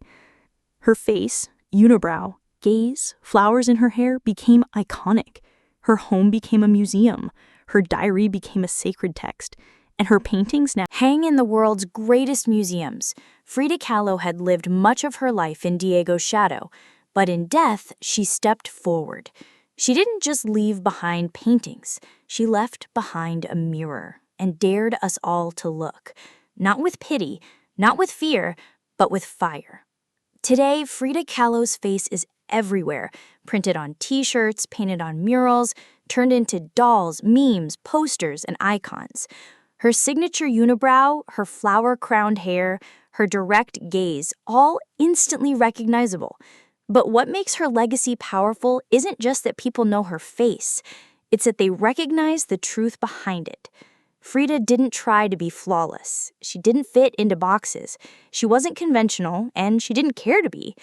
Her face, unibrow, gaze, flowers in her hair became iconic. Her home became a museum. Her diary became a sacred text. And her paintings now hang in the world's greatest museums. Frida Kahlo had lived much of her life in Diego's shadow, but in death, she stepped forward. She didn't just leave behind paintings. She left behind a mirror and dared us all to look, not with pity, not with fear, but with fire. Today, Frida Kahlo's face is everywhere, printed on t-shirts, painted on murals, turned into dolls, memes, posters, and icons. Her signature unibrow, her flower-crowned hair, her direct gaze, all instantly recognizable. But what makes her legacy powerful isn't just that people know her face. It's that they recognize the truth behind it. Frida didn't try to be flawless. She didn't fit into boxes. She wasn't conventional, and she didn't care to be.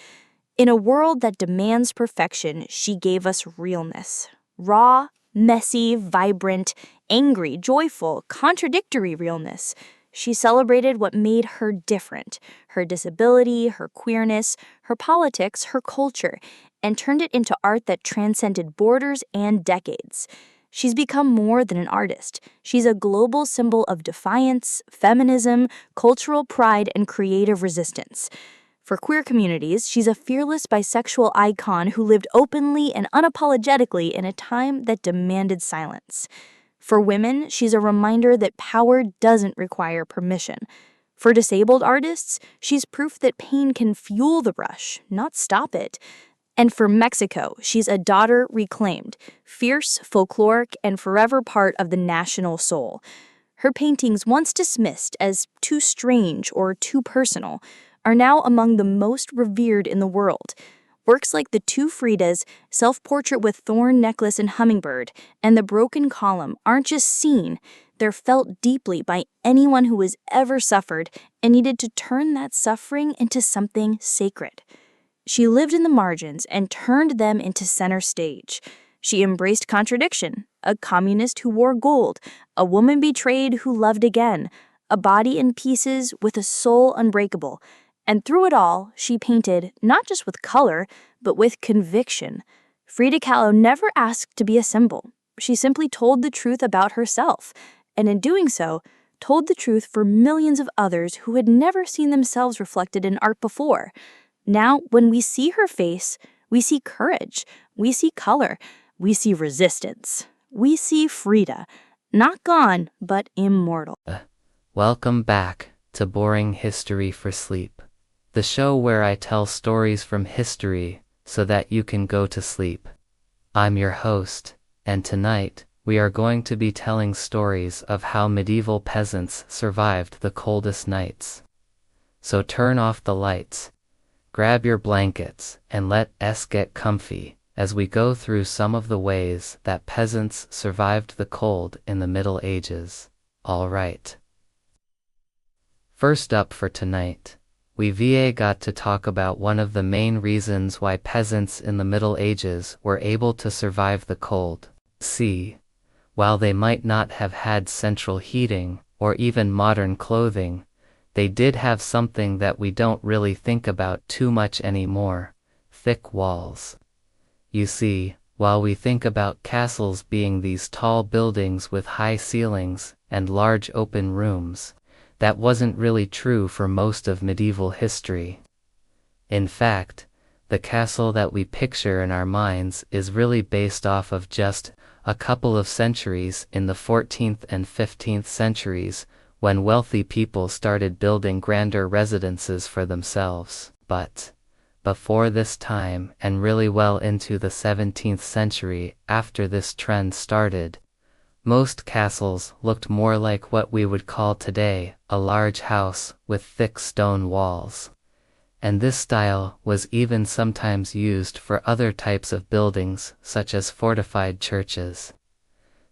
In a world that demands perfection, she gave us realness. Raw, messy, vibrant, angry, joyful, contradictory realness. She celebrated what made her different, her disability, her queerness, her politics, her culture, and turned it into art that transcended borders and decades. She's become more than an artist. She's a global symbol of defiance, feminism, cultural pride, and creative resistance. For queer communities, she's a fearless bisexual icon who lived openly and unapologetically in a time that demanded silence. For women, she's a reminder that power doesn't require permission. For disabled artists, she's proof that pain can fuel the rush, not stop it. And for Mexico, she's a daughter reclaimed, fierce, folkloric, and forever part of the national soul. Her paintings, once dismissed as too strange or too personal, are now among the most revered in the world. Works like the two Fridas, Self-Portrait with Thorn Necklace and Hummingbird, and The Broken Column aren't just seen, they're felt deeply by anyone who has ever suffered and needed to turn that suffering into something sacred. She lived in the margins and turned them into center stage. She embraced contradiction, a communist who wore gold, a woman betrayed who loved again, a body in pieces with a soul unbreakable. And through it all, she painted not just with color, but with conviction. Frida Kahlo never asked to be a symbol. She simply told the truth about herself, and in doing so, told the truth for millions of others who had never seen themselves reflected in art before. Now, when we see her face, we see courage, we see color, we see resistance, we see Frida, not gone, but immortal. Welcome back to Boring History for Sleep, the show where I tell stories from history so that you can go to sleep. I'm your host, and tonight, we are going to be telling stories of how medieval peasants survived the coldest nights. So turn off the lights, grab your blankets, and let us get comfy as we go through some of the ways that peasants survived the cold in the Middle Ages. All right. First up for tonight, we got to talk about one of the main reasons why peasants in the Middle Ages were able to survive the cold. See, while they might not have had central heating or even modern clothing, they did have something that we don't really think about too much anymore: thick walls. You see, while we think about castles being these tall buildings with high ceilings and large open rooms, that wasn't really true for most of medieval history. In fact, the castle that we picture in our minds is really based off of just a couple of centuries in the 14th and 15th centuries, when wealthy people started building grander residences for themselves. But before this time, and really well into the 17th century after this trend started, most castles looked more like what we would call today a large house with thick stone walls. And this style was even sometimes used for other types of buildings, such as fortified churches.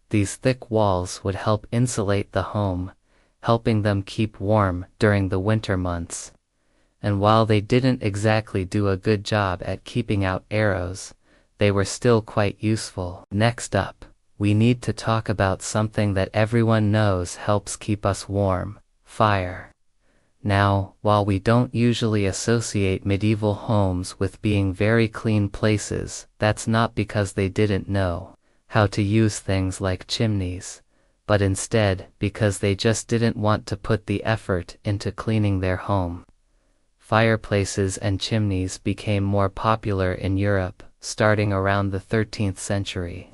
These thick walls would help insulate the home, helping them keep warm during the winter months. And while they didn't exactly do a good job at keeping out arrows, they were still quite useful. Next up, we need to talk about something that everyone knows helps keep us warm: fire. Now, while we don't usually associate medieval homes with being very clean places, that's not because they didn't know how to use things like chimneys, but instead because they just didn't want to put the effort into cleaning their home. Fireplaces and chimneys became more popular in Europe, starting around the 13th century.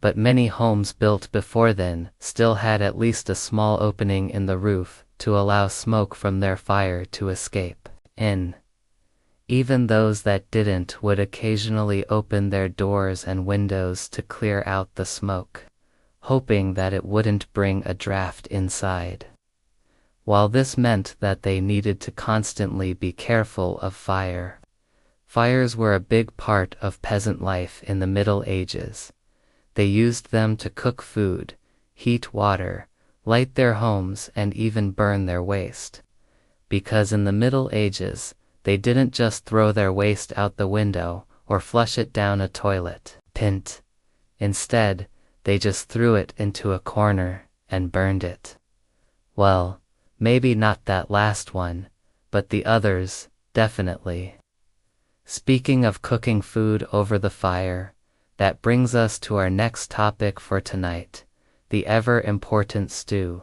But many homes built before then still had at least a small opening in the roof to allow smoke from their fire to escape in. Even those that didn't would occasionally open their doors and windows to clear out the smoke, hoping that it wouldn't bring a draft inside. While this meant that they needed to constantly be careful of fire, fires were a big part of peasant life in the Middle Ages. They used them to cook food, heat water, light their homes, and even burn their waste. Because in the Middle Ages, they didn't just throw their waste out the window or flush it down a toilet pit. Instead, they just threw it into a corner and burned it. Well, maybe not that last one, but the others, definitely. Speaking of cooking food over the fire, that brings us to our next topic for tonight: the ever-important stew.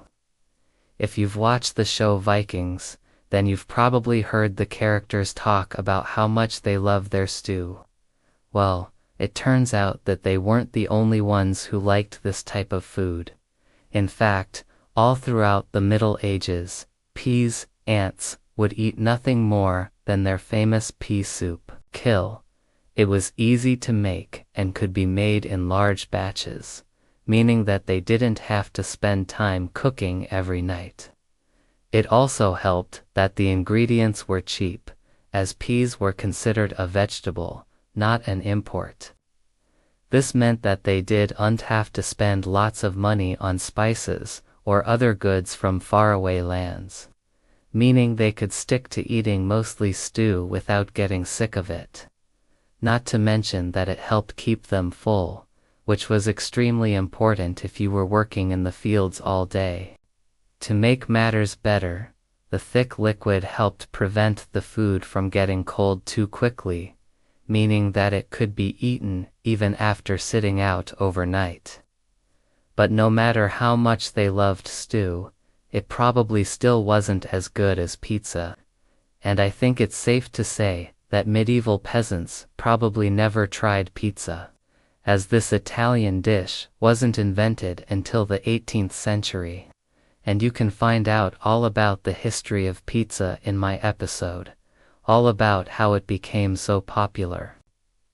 If you've watched the show Vikings, then you've probably heard the characters talk about how much they love their stew. Well, it turns out that they weren't the only ones who liked this type of food. In fact, all throughout the Middle Ages, ants would eat nothing more than their famous pea soup. It was easy to make and could be made in large batches, meaning that they didn't have to spend time cooking every night. It also helped that the ingredients were cheap, as peas were considered a vegetable, not an import. This meant that they didn't have to spend lots of money on spices or other goods from faraway lands, meaning they could stick to eating mostly stew without getting sick of it. Not to mention that it helped keep them full, which was extremely important if you were working in the fields all day. To make matters better, the thick liquid helped prevent the food from getting cold too quickly, meaning that it could be eaten even after sitting out overnight. But no matter how much they loved stew, it probably still wasn't as good as pizza. And I think it's safe to say that medieval peasants probably never tried pizza, as this Italian dish wasn't invented until the 18th century. And you can find out all about the history of pizza in my episode, all about how it became so popular.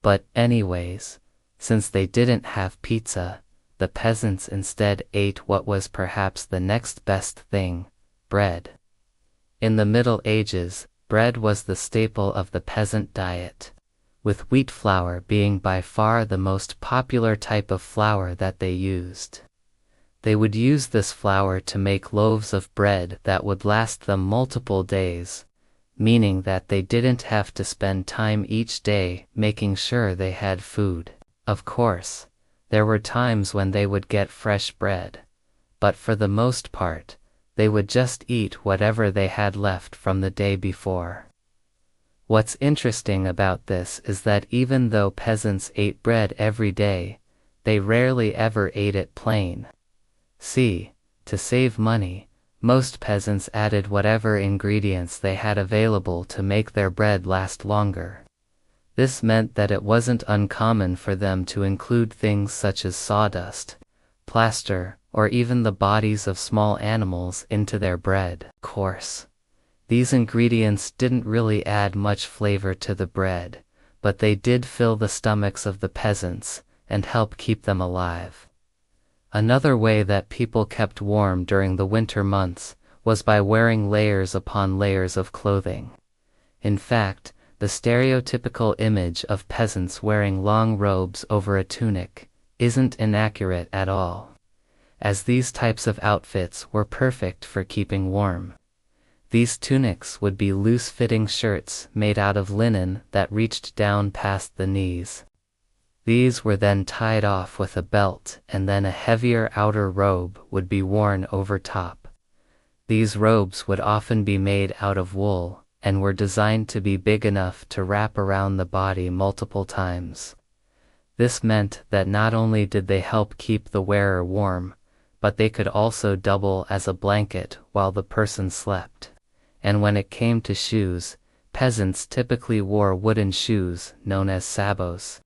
But anyways, since they didn't have pizza, the peasants instead ate what was perhaps the next best thing, bread. In the Middle Ages, bread was the staple of the peasant diet, with wheat flour being by far the most popular type of flour that they used. They would use this flour to make loaves of bread that would last them multiple days, meaning that they didn't have to spend time each day making sure they had food. Of course, there were times when they would get fresh bread, but for the most part, they would just eat whatever they had left from the day before. What's interesting about this is that even though peasants ate bread every day, they rarely ever ate it plain. See, to save money, most peasants added whatever ingredients they had available to make their bread last longer. This meant that it wasn't uncommon for them to include things such as sawdust, plaster, or even the bodies of small animals into their bread. Of course, these ingredients didn't really add much flavor to the bread, but they did fill the stomachs of the peasants and help keep them alive. Another way that people kept warm during the winter months was by wearing layers upon layers of clothing. In fact, the stereotypical image of peasants wearing long robes over a tunic isn't inaccurate at all, as these types of outfits were perfect for keeping warm. These tunics would be loose-fitting shirts made out of linen that reached down past the knees. These were then tied off with a belt, and then a heavier outer robe would be worn over top. These robes would often be made out of wool, and were designed to be big enough to wrap around the body multiple times. This meant that not only did they help keep the wearer warm, but they could also double as a blanket while the person slept. And when it came to shoes, peasants typically wore wooden shoes known as sabots.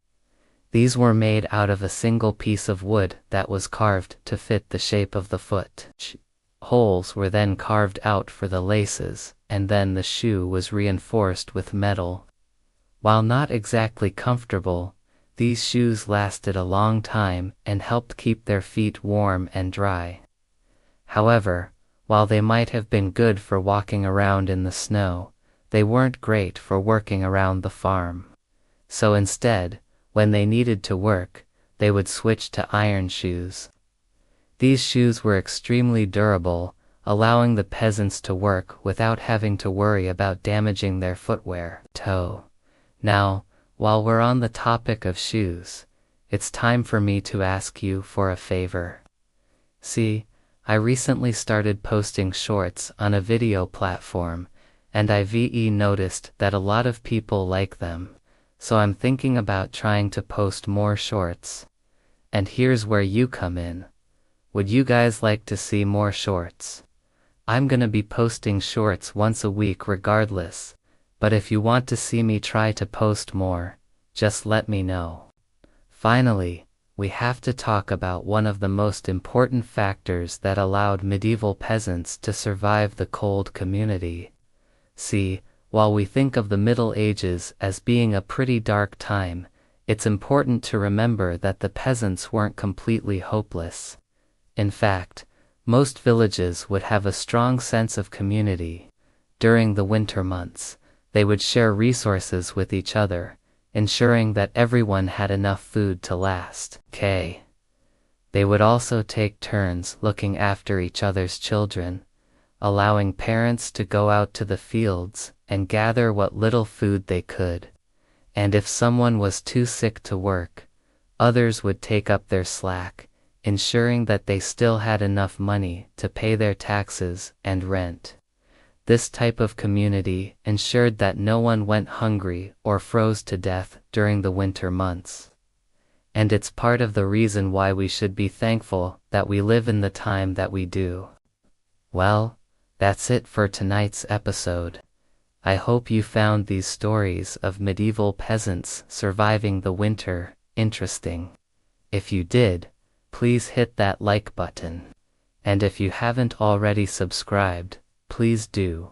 These were made out of a single piece of wood that was carved to fit the shape of the foot. Holes were then carved out for the laces, and then the shoe was reinforced with metal. While not exactly comfortable, these shoes lasted a long time and helped keep their feet warm and dry. However, while they might have been good for walking around in the snow, they weren't great for working around the farm. So instead, when they needed to work, they would switch to iron shoes. These shoes were extremely durable, allowing the peasants to work without having to worry about damaging their footwear. Now, while we're on the topic of shoes, it's time for me to ask you for a favor. See, I recently started posting shorts on a video platform, and I've noticed that a lot of people like them, so I'm thinking about trying to post more shorts. And here's where you come in. Would you guys like to see more shorts? I'm gonna be posting shorts once a week regardless, but if you want to see me try to post more, just let me know. Finally, we have to talk about one of the most important factors that allowed medieval peasants to survive the cold community. See, while we think of the Middle Ages as being a pretty dark time, it's important to remember that the peasants weren't completely hopeless. In fact, most villages would have a strong sense of community. During the winter months, they would share resources with each other, ensuring that everyone had enough food to last. They would also take turns looking after each other's children, allowing parents to go out to the fields and gather what little food they could. And if someone was too sick to work, others would take up their slack, ensuring that they still had enough money to pay their taxes and rent. This type of community ensured that no one went hungry or froze to death during the winter months. And it's part of the reason why we should be thankful that we live in the time that we do. Well, that's it for tonight's episode. I hope you found these stories of medieval peasants surviving the winter interesting. If you did, please hit that like button. And if you haven't already subscribed, please do.